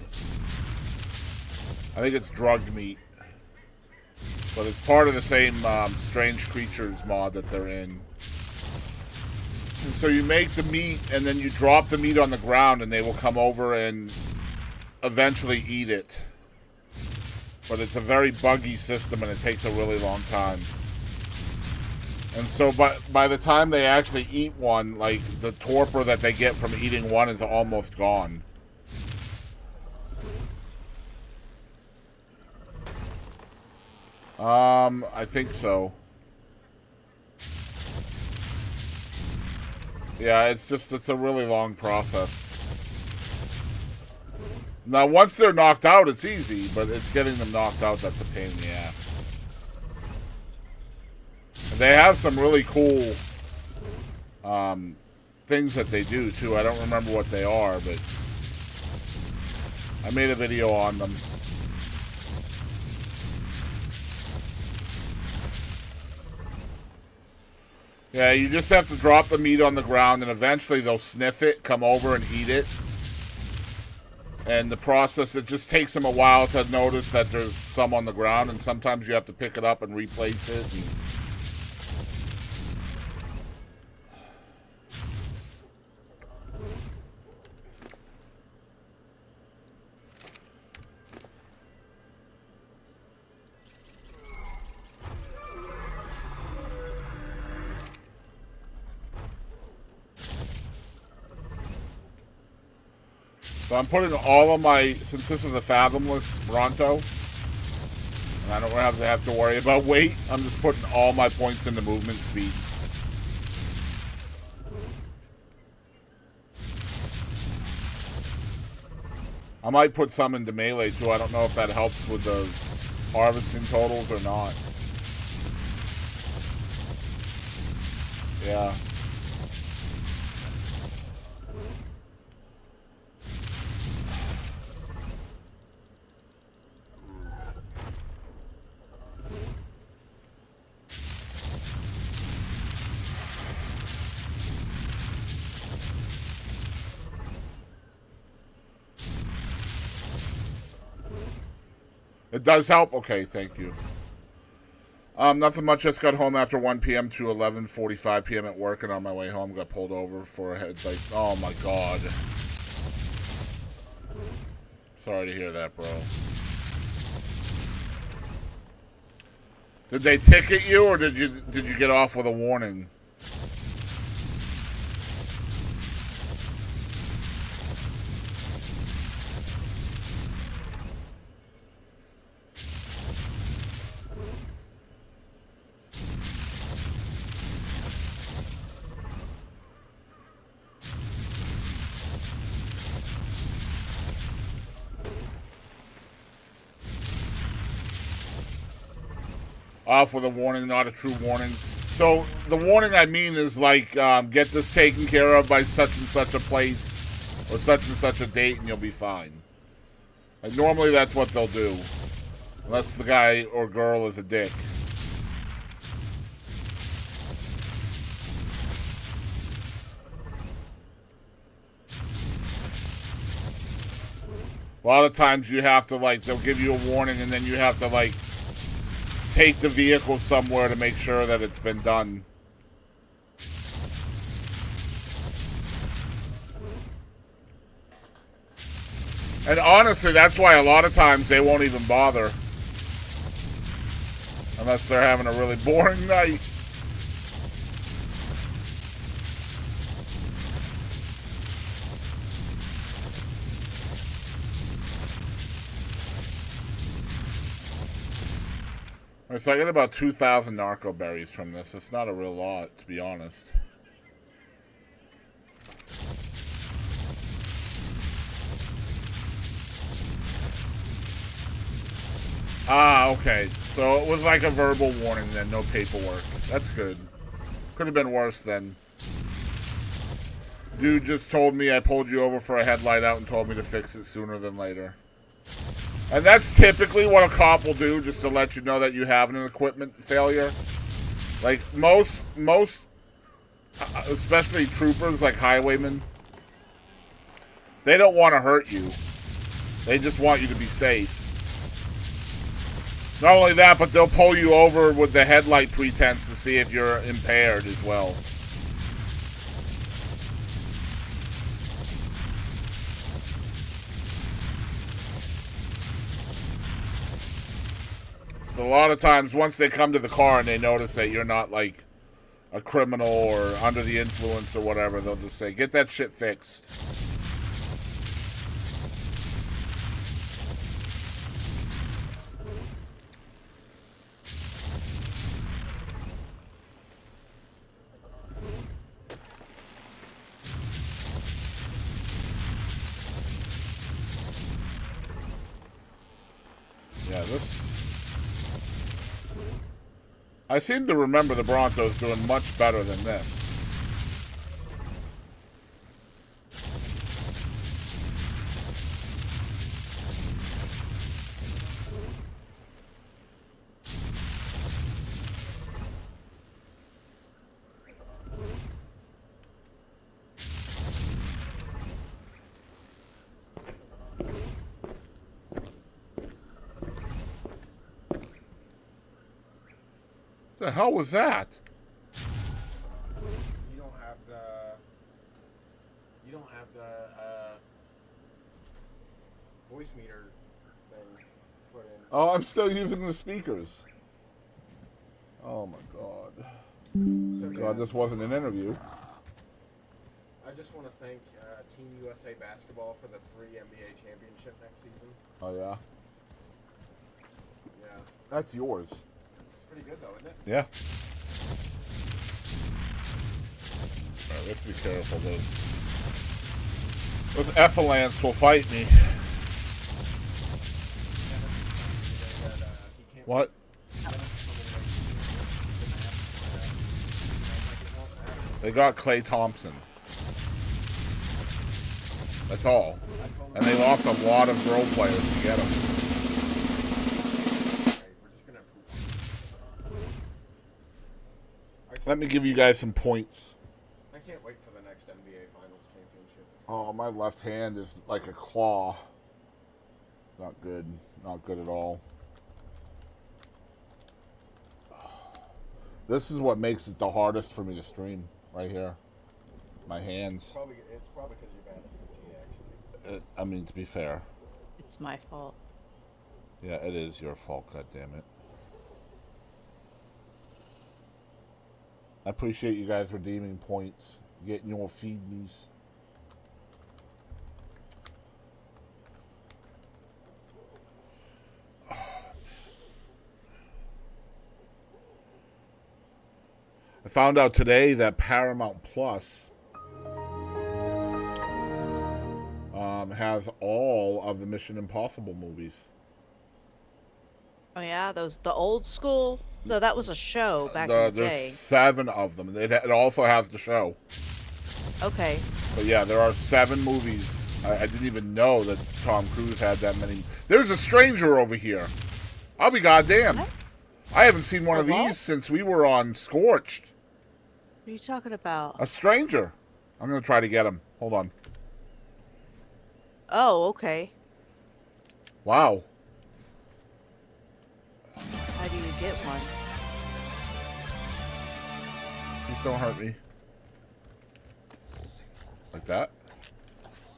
I think it's drugged meat. But it's part of the same Strange Creatures mod that they're in. And so you make the meat and then you drop the meat on the ground and they will come over and eventually eat it. But it's a very buggy system and it takes a really long time. And so by the time they actually eat one, like, the torpor that they get from eating one is almost gone. I think so. Yeah, it's a really long process. Now, once they're knocked out, it's easy, but it's getting them knocked out that's a pain in the ass. And they have some really cool things that they do, too. I don't remember what they are, but I made a video on them. Yeah, you just have to drop the meat on the ground, and eventually they'll sniff it, come over and eat it. And the process, it just takes them a while to notice that there's some on the ground, and sometimes you have to pick it up and replace it. And so I'm putting all of my, since this is a fathomless Bronto, and I don't have to worry about weight, I'm just putting all my points into movement speed. I might put some into melee too. I don't know if that helps with the harvesting totals or not. Yeah. It does help? Okay, thank you. Nothing much. Just got home after 1 p.m. to 11:45 p.m. at work, and on my way home got pulled over for a headlight. Oh my god. Sorry to hear that, bro. Did they ticket you, or did you get off with a warning? Off with a warning, not a true warning. So the warning I mean is like, get this taken care of by such and such a place or such and such a date and you'll be fine. Like, normally that's what they'll do. Unless the guy or girl is a dick. A lot of times you have to, like, they'll give you a warning and then you have to, like, take the vehicle somewhere to make sure that it's been done. And honestly, that's why a lot of times they won't even bother. Unless they're having a really boring night. Alright, so I get about 2,000 narco berries from this. It's not a real lot, to be honest. Ah, okay. So it was like a verbal warning then, no paperwork. That's good. Could have been worse then. Dude just told me I pulled you over for a headlight out and told me to fix it sooner than later. And that's typically what a cop will do, just to let you know that you have an equipment failure. Like most, especially troopers, like highwaymen, they don't want to hurt you. They just want you to be safe. Not only that, but they'll pull you over with the headlight pretense to see if you're impaired as well. So a lot of times, once they come to the car and they notice that you're not like a criminal or under the influence or whatever, they'll just say, "Get that shit fixed." Yeah, this... I seem to remember the Broncos doing much better than this. The hell was that? You don't have the voice meter thing put in. Oh, I'm still using the speakers. Oh my god. So, God, this wasn't an interview. I just want to thank Team USA Basketball for the free NBA championship next season. Oh yeah? Yeah. That's yours. Pretty good though, isn't it? Yeah. Alright, we have to be careful. Those Effalants will fight me. What? They got Klay Thompson. That's all. And they lost a lot of role players to get him. Let me give you guys some points. I can't wait for the next NBA Finals championship. Oh, my left hand is like a claw. It's not good. Not good at all. This is what makes it the hardest for me to stream. Right here. My hands. It's probably because you're bad at PG, actually. I mean, to be fair. It's my fault. Yeah, it is your fault, goddammit. I appreciate you guys redeeming points, getting your feed me's. I found out today that Paramount Plus has all of the Mission Impossible movies. Oh yeah, the old school. No, that was a show back in the day. There's 7 of them. It also has the show. Okay. But yeah, there are 7 movies. I didn't even know that Tom Cruise had that many. There's a stranger over here. I'll be goddamned. What? I haven't seen one of what? these since we were on Scorched. What are you talking about? A stranger. I'm going to try to get him. Hold on. Oh, okay. Wow. How do you get one? Please don't hurt me. Like that.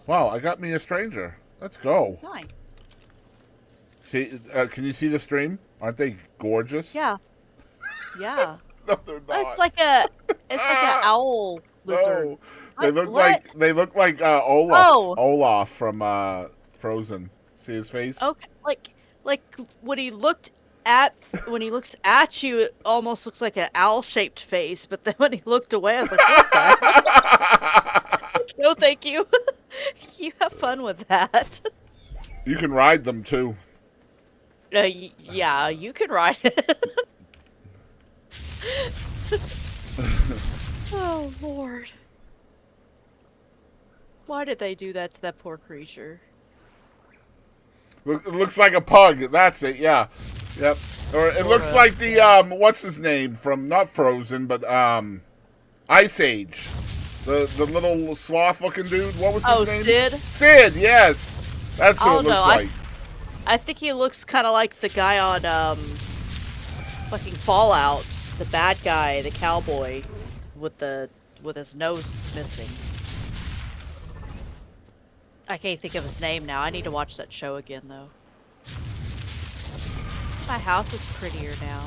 Wow, I got me a stranger. Let's go. Nice. See, can you see the stream? Aren't they gorgeous? Yeah. Yeah. No, they're not. It's like a owl lizard. No. They look What? like Olaf. Oh. Olaf from Frozen. See his face? Okay. Like when he looked when he looks at you, it almost looks like an owl-shaped face. But then when he looked away, I was like, "What the? No, thank you. You have fun with that." You can ride them too. Yeah, you can ride it. Oh Lord! Why did they do that to that poor creature? It looks like a pug. That's it. Yeah. Yep. Or it looks like the what's his name from not Frozen but Ice Age. The little sloth looking dude. What was his name? Sid? Sid, yes. That's who it looks like. I think he looks kind of like the guy on fucking Fallout, the bad guy, the cowboy with his nose missing. I can't think of his name now. I need to watch that show again though. My house is prettier now.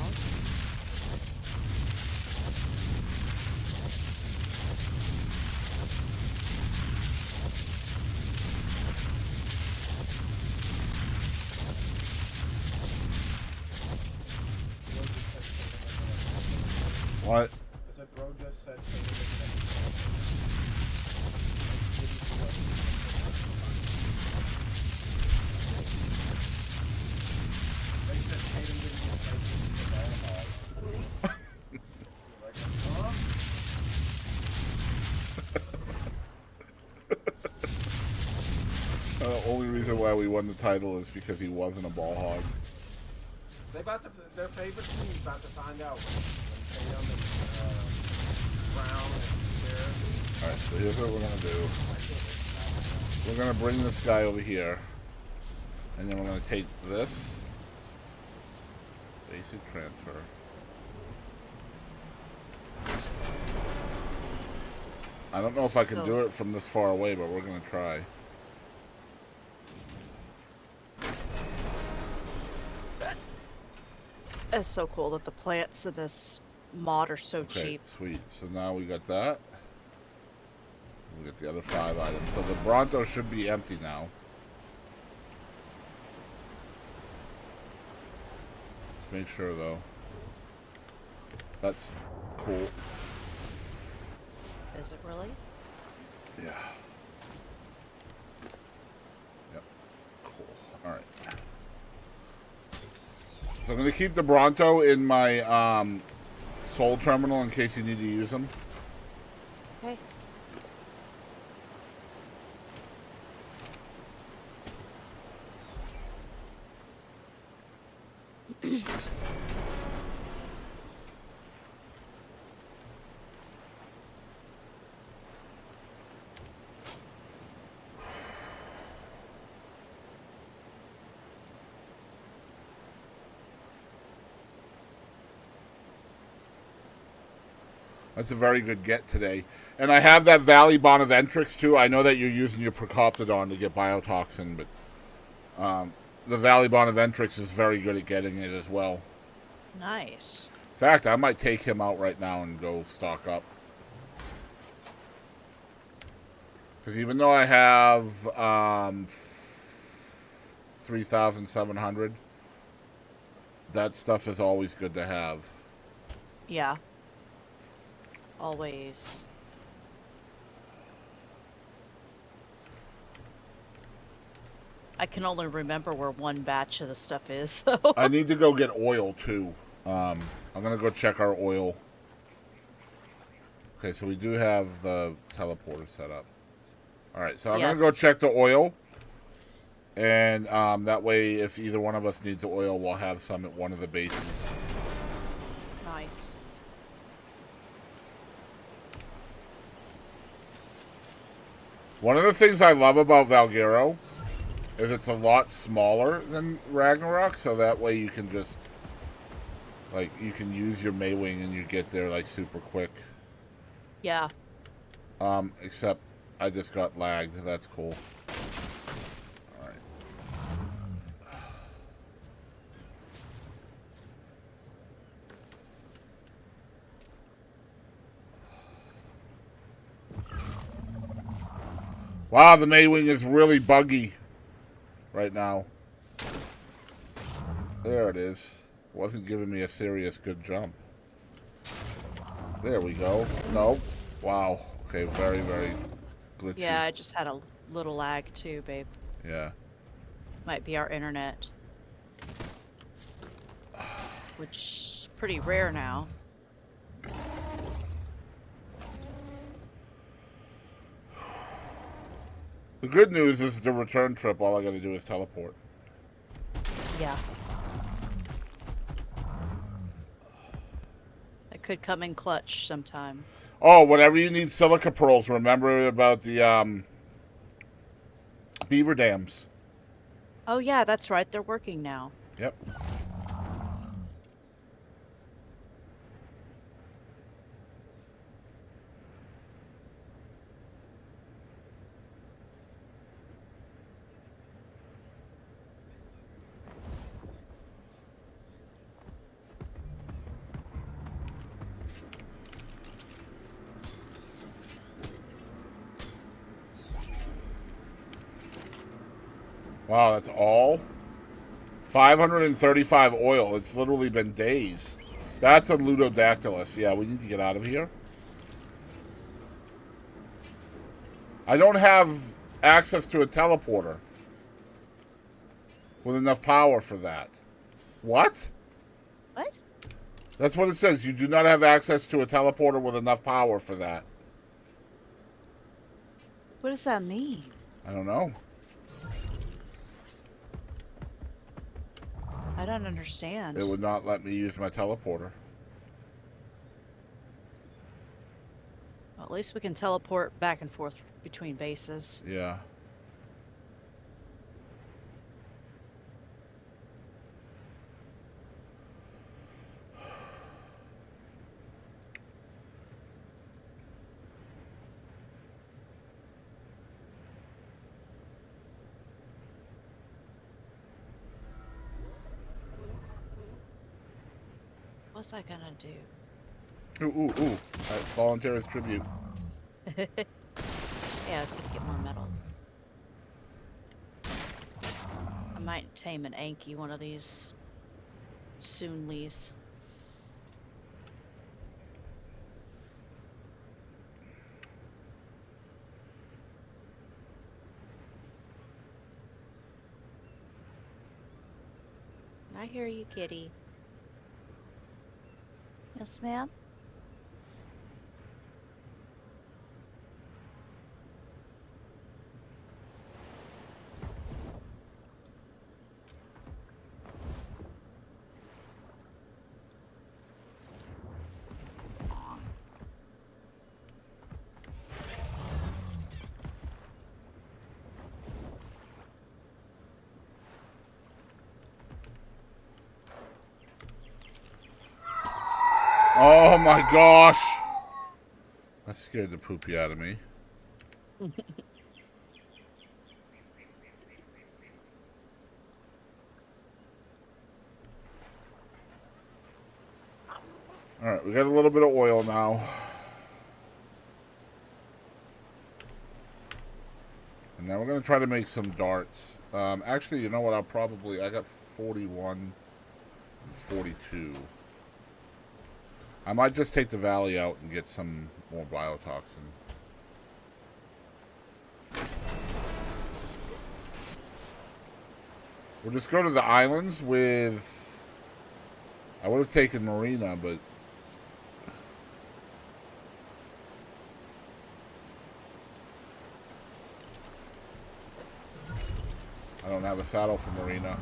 What? I said, bro just said. The only reason why we won the title is because he wasn't a ball hog. Their favorite team's about to find out when Tatum and Brown and Alright, so here's what we're gonna do. We're gonna bring this guy over here, and then we're gonna take this basic transfer. I don't know if I can do it from this far away, but we're gonna try. It's so cool that the plants in this mod are so cheap. Sweet. So now we got that. We got the other 5 items. So the Bronto should be empty now. Let's make sure though. That's cool. Is it really? Yeah. Yep. Cool. Alright. So I'm going to keep the Bronto in my soul terminal in case you need to use them. Okay. That's a very good get today. And I have that Valley Bonaventrix too. I know that you're using your Procoptodon to get biotoxin, but the Valley Bonaventrix is very good at getting it as well. Nice. In fact, I might take him out right now and go stock up. Because even though I have 3,700, that stuff is always good to have. Yeah. Always. I can only remember where one batch of the stuff is, though. I need to go get oil, too. I'm going to go check our oil. Okay, so we do have the teleporter set up. Alright, so I'm going to go check the oil. And that way, if either one of us needs oil, we'll have some at one of the bases. Nice. One of the things I love about Valguero is it's a lot smaller than Ragnarok, so that way you can just, like, you can use your Maywing and you get there, like, super quick. Yeah. Except I just got lagged. That's cool. Alright. Wow, the Maywing is really buggy right now. There it is. Wasn't giving me a serious good jump. There we go. Nope. Wow. Okay, very, very glitchy. Yeah, I just had a little lag too, babe. Yeah. Might be our internet. Which is pretty rare now. The good news is the return trip, all I gotta do is teleport. Yeah. It could come in clutch sometime. Oh, whenever you need silica pearls, remember about the beaver dams. Oh yeah, that's right. They're working now. Yep. Wow, that's all? 535 oil. It's literally been days. That's a Ludodactylus. Yeah, we need to get out of here. I don't have access to a teleporter with enough power for that. What? What? That's what it says. You do not have access to a teleporter with enough power for that. What does that mean? I don't know. I don't understand. It would not let me use my teleporter. Well, at least we can teleport back and forth between bases. Yeah. What's I gonna do? Ooh. Volunteer as tribute. Yeah, I was gonna get more metal. I might tame an Anki one of these soonlies. I hear you, kitty. Yes, ma'am? Oh my gosh! That scared the poopy out of me. Alright, we got a little bit of oil now. And now we're going to try to make some darts. Actually, you know what? I got 41 and 42. I might just take the valley out and get some more biotoxin. We'll just go to the islands with... I would have taken Marina, but... I don't have a saddle for Marina.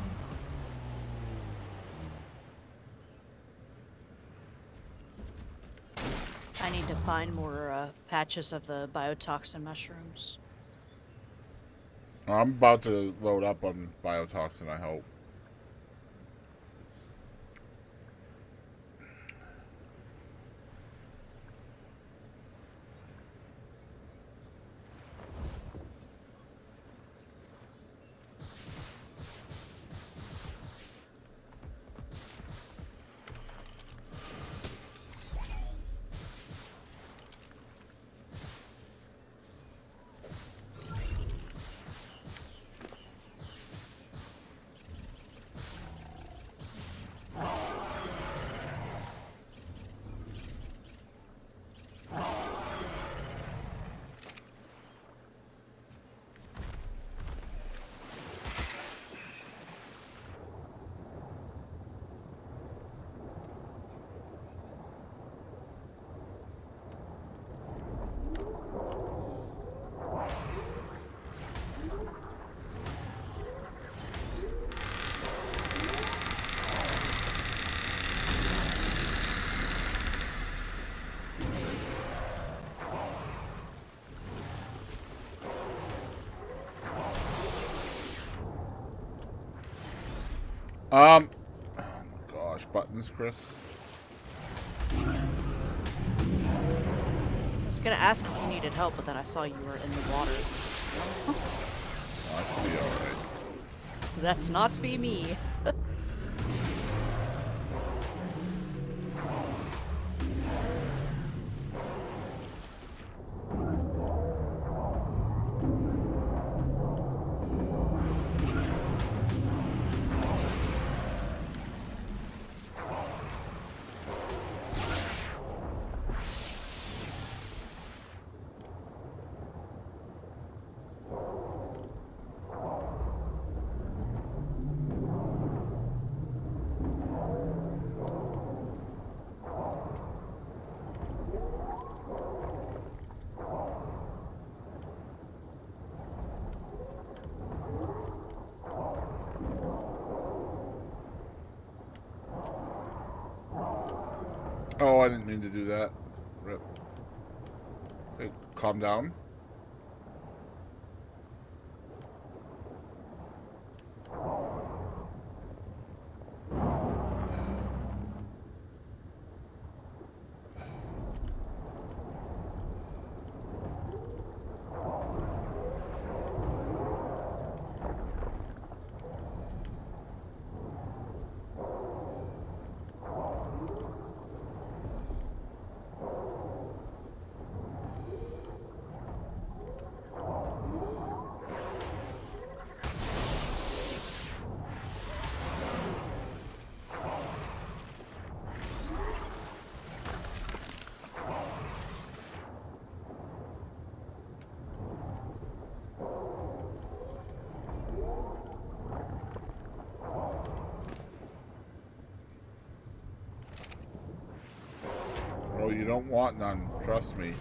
I need to find more patches of the biotoxin mushrooms. I'm about to load up on biotoxin, I hope. Oh my gosh, buttons, Chris. I was gonna ask if you needed help, but then I saw you were in the water. That should be alright. That's not be me. Oh, I didn't mean to do that. Rip. Okay, calm down. Bro, you don't want none. Trust me.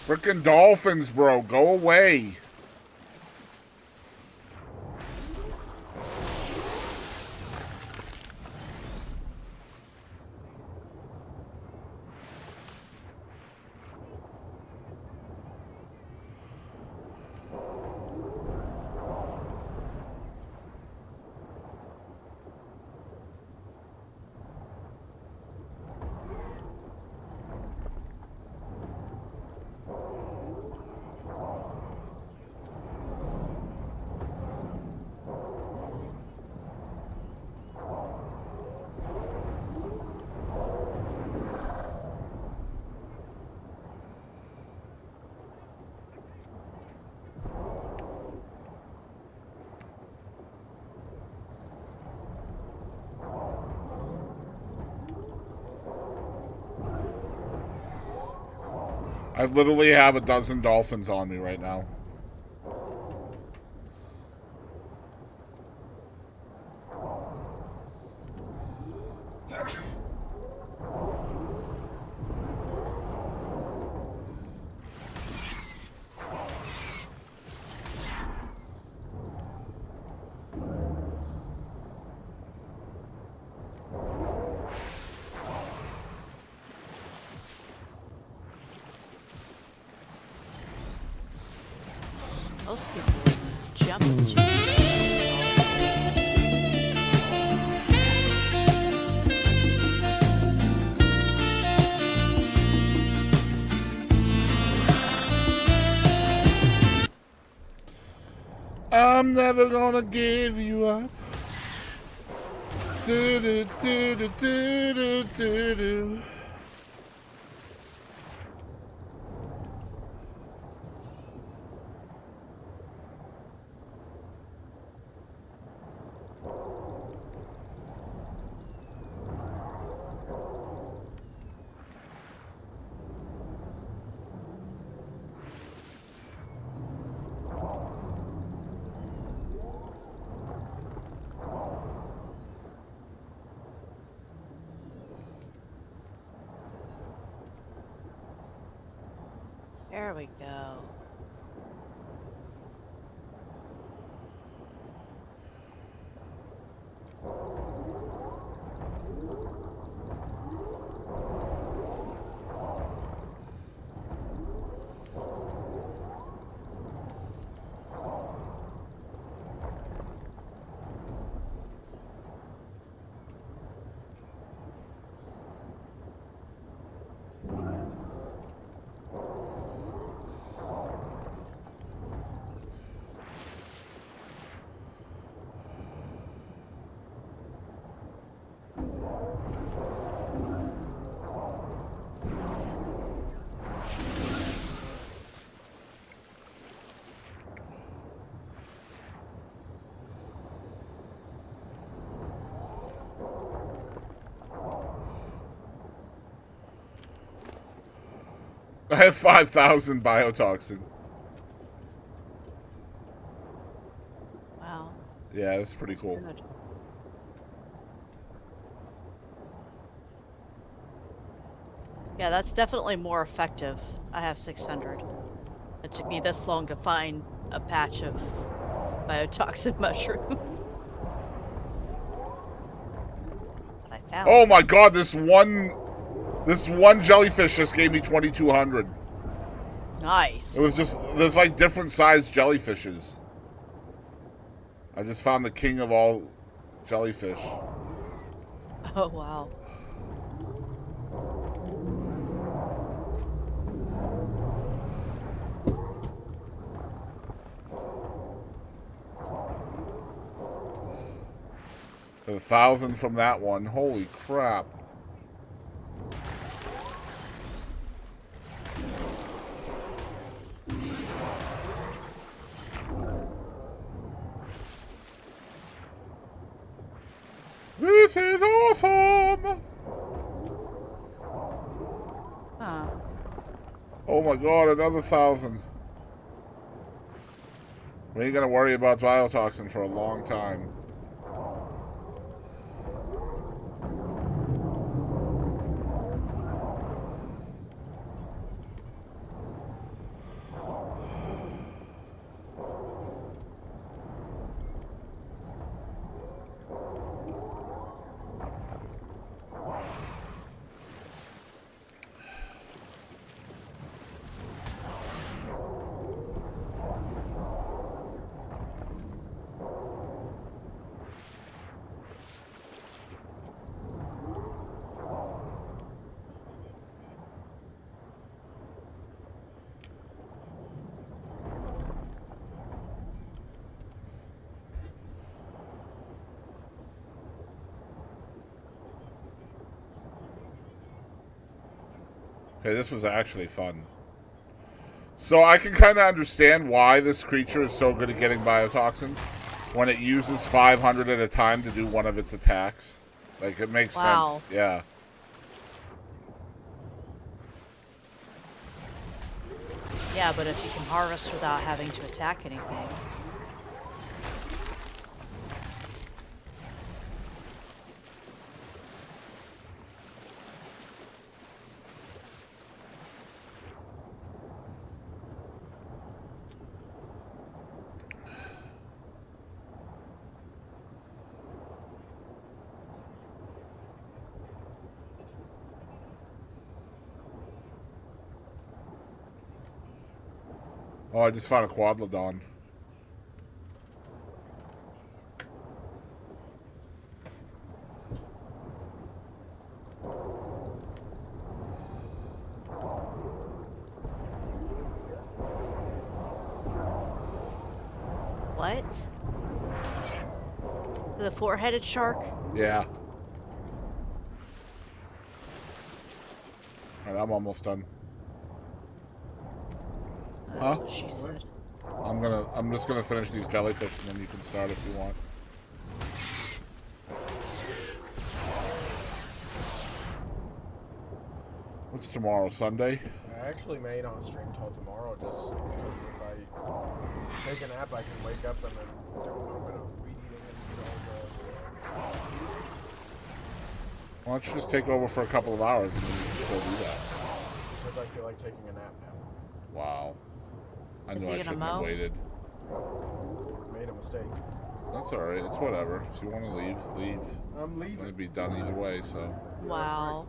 Frickin' dolphins, bro. Go away. I literally have a dozen dolphins on me right now. Most people jump into I'm never gonna give you up. Do do do do do do do do. There we go. I have 5,000 biotoxin. Wow. Yeah, that's pretty cool. Good. Yeah, that's definitely more effective. I have 600. It took me this long to find a patch of biotoxin mushrooms. But I found Oh some. my god, this one jellyfish just gave me 2,200. Nice. It was just, there's like different sized jellyfishes. I just found the king of all jellyfish. Oh, wow. A 1,000 from that one. Holy crap. This is awesome! Huh. Oh my god, another 1,000. We ain't gonna worry about biotoxin for a long time. Okay, this was actually fun. So I can kind of understand why this creature is so good at getting biotoxin when it uses 500 at a time to do one of its attacks. Like, it makes sense. Yeah. Yeah, but if you can harvest without having to attack anything. Oh, I just found a quadlodon. What? The four-headed shark? Yeah. Alright, I'm almost done. That's Huh? what she said. I'm just gonna finish these jellyfish and then you can start if you want. What's tomorrow, Sunday? I actually may not stream till tomorrow just because if I take a nap, I can wake up and then do a little bit of weed eating and eat all the... Why don't you just take over for a couple of hours and then you can still do that? Because I feel like taking a nap now. Wow. I Is knew he I gonna shouldn't have mow? waited. Made a mistake. That's alright, it's whatever. If you want to leave, leave. I'm It's leaving. gonna be done either way, so. Wow.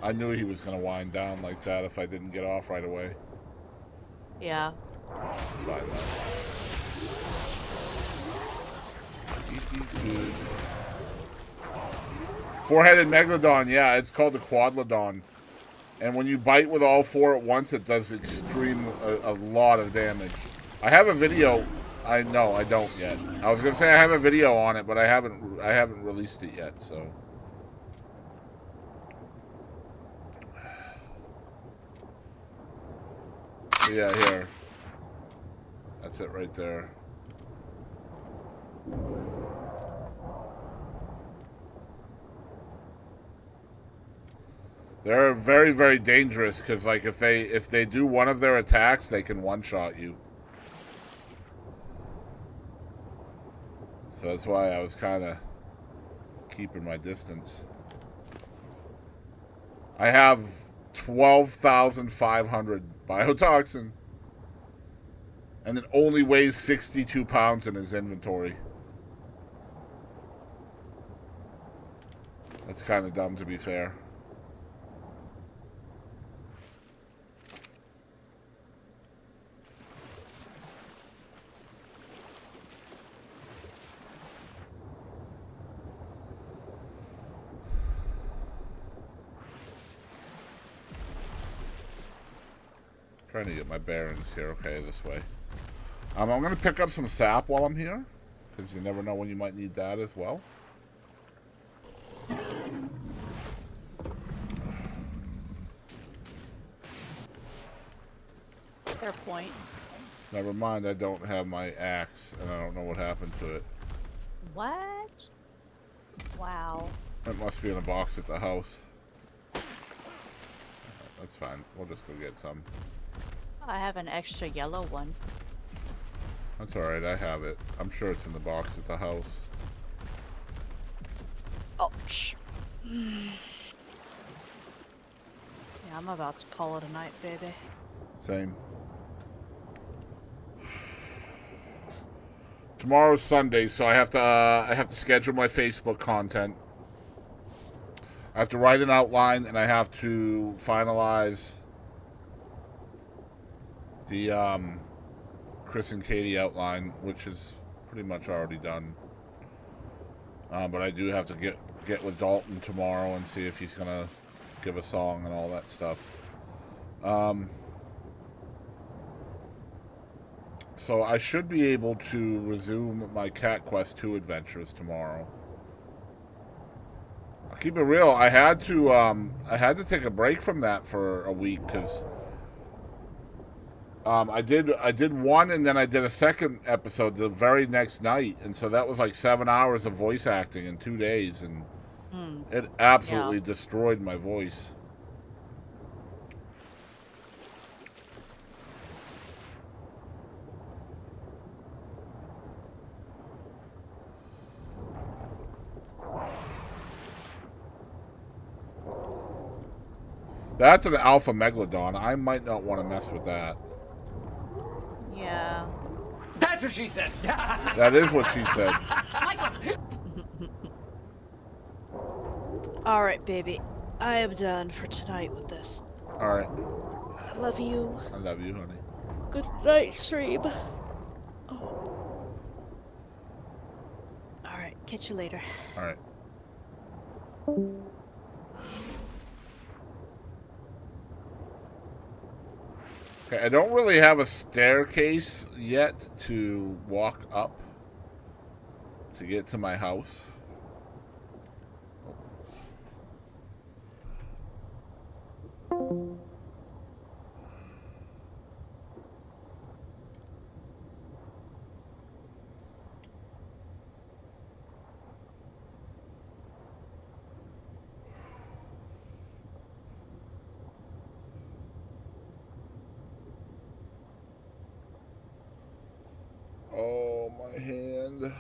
I knew he was gonna wind down like that if I didn't get off right away. Yeah. It's fine though. Eat these good. Four-headed megalodon, yeah, it's called the quadlodon. And when you bite with all four at once, it does a lot of damage. I have a video. I don't yet. I was gonna say I have a video on it, but I haven't released it yet. So. Yeah, here. That's it right there. They're very, very dangerous because, like, if they do one of their attacks, they can one-shot you. So that's why I was kind of keeping my distance. I have 12,500 biotoxin, and it only weighs 62 pounds in his inventory. That's kind of dumb, to be fair. Trying to get my bearings here. Okay, this way. I'm going to pick up some sap while I'm here, because you never know when you might need that as well. Fair point. Never mind, I don't have my axe, and I don't know what happened to it. What? Wow. It must be in a box at the house. That's fine. We'll just go get some. I have an extra yellow one. That's alright, I have it. I'm sure it's in the box at the house. Oh, shh. Yeah, I'm about to call it a night, baby. Same. Tomorrow's Sunday, so I have to schedule my Facebook content. I have to write an outline, and I have to finalize the Chris and Katie outline, which is pretty much already done. But I do have to get with Dalton tomorrow and see if he's gonna give a song and all that stuff. So I should be able to resume my Cat Quest 2 adventures tomorrow. I'll keep it real. I had to take a break from that for a week because I did one and then I did a second episode the very next night, and so that was like 7 hours of voice acting in 2 days, and it absolutely destroyed my voice. That's an alpha megalodon. I might not want to mess with that. Yeah. That's what she said. That is what she said. Alright, baby. I am done for tonight with this. Alright. I love you. I love you, honey. Good night, stream. Oh. Alright, catch you later. Alright. Okay, I don't really have a staircase yet to walk up to get to my house. Oh, my hand.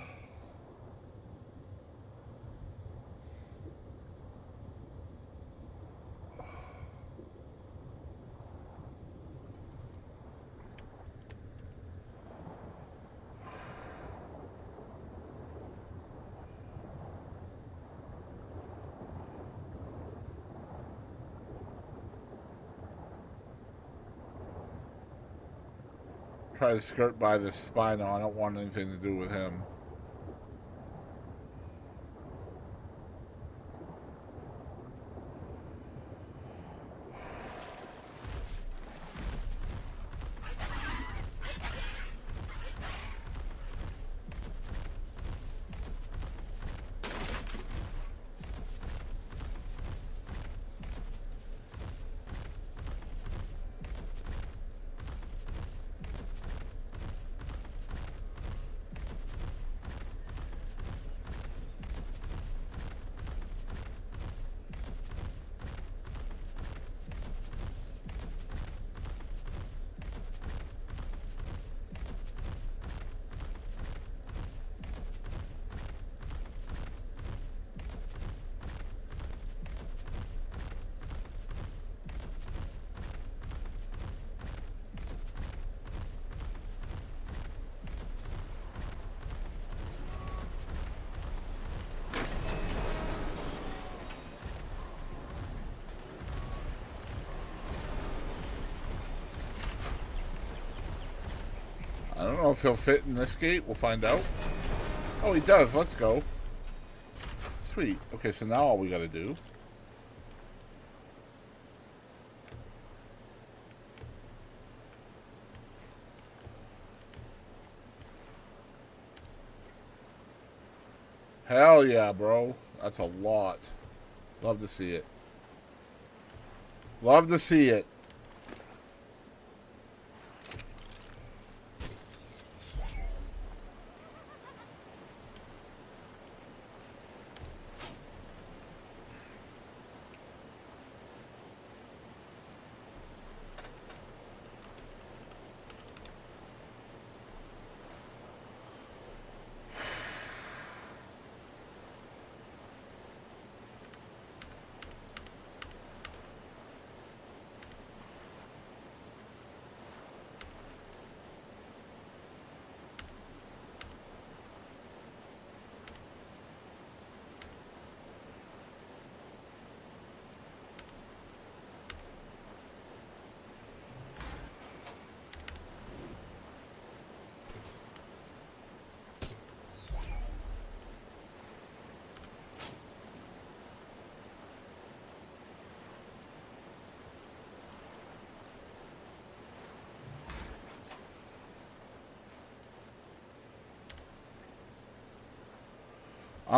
Try to skirt by this Spino. I don't want anything to do with him. I don't know if he'll fit in this gate. We'll find out. Oh, he does. Let's go. Sweet. Okay, so now all we gotta do... Hell yeah, bro. That's a lot. Love to see it. Love to see it.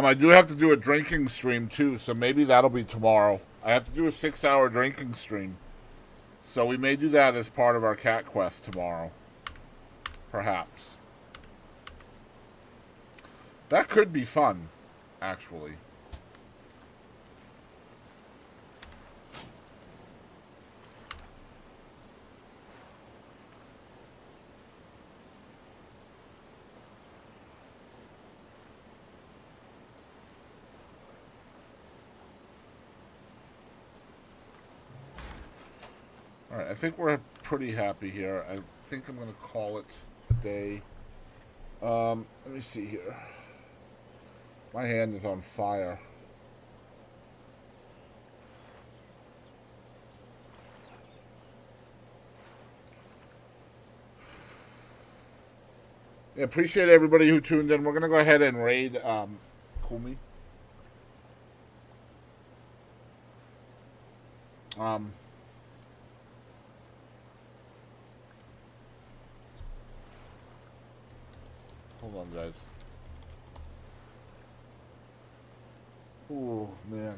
I do have to do a drinking stream too, so maybe that'll be tomorrow. I have to do a 6-hour drinking stream. So we may do that as part of our cat quest tomorrow. Perhaps. That could be fun, actually. Alright, I think we're pretty happy here. I think I'm going to call it a day. Let me see here. My hand is on fire. Yeah, appreciate everybody who tuned in. We're gonna go ahead and raid Kumi. Hold on, guys. Oh man,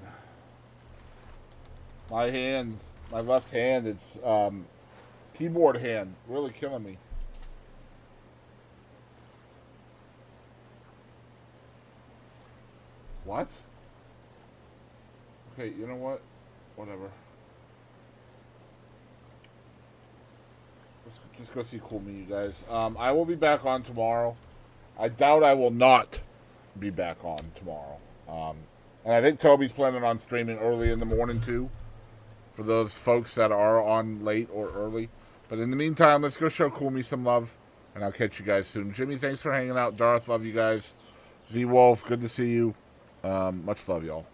my left hand, it's keyboard hand, really killing me. What? Okay, you know what? Whatever. Let's just go see Cool Me, you guys. I will be back on tomorrow. I doubt I will not be back on tomorrow. And I think Toby's planning on streaming early in the morning too, for those folks that are on late or early. But in the meantime, let's go show Cool Me some love, and I'll catch you guys soon. Jimmy, thanks for hanging out. Darth, love you guys. Z-Wolf, good to see you. Much love, y'all.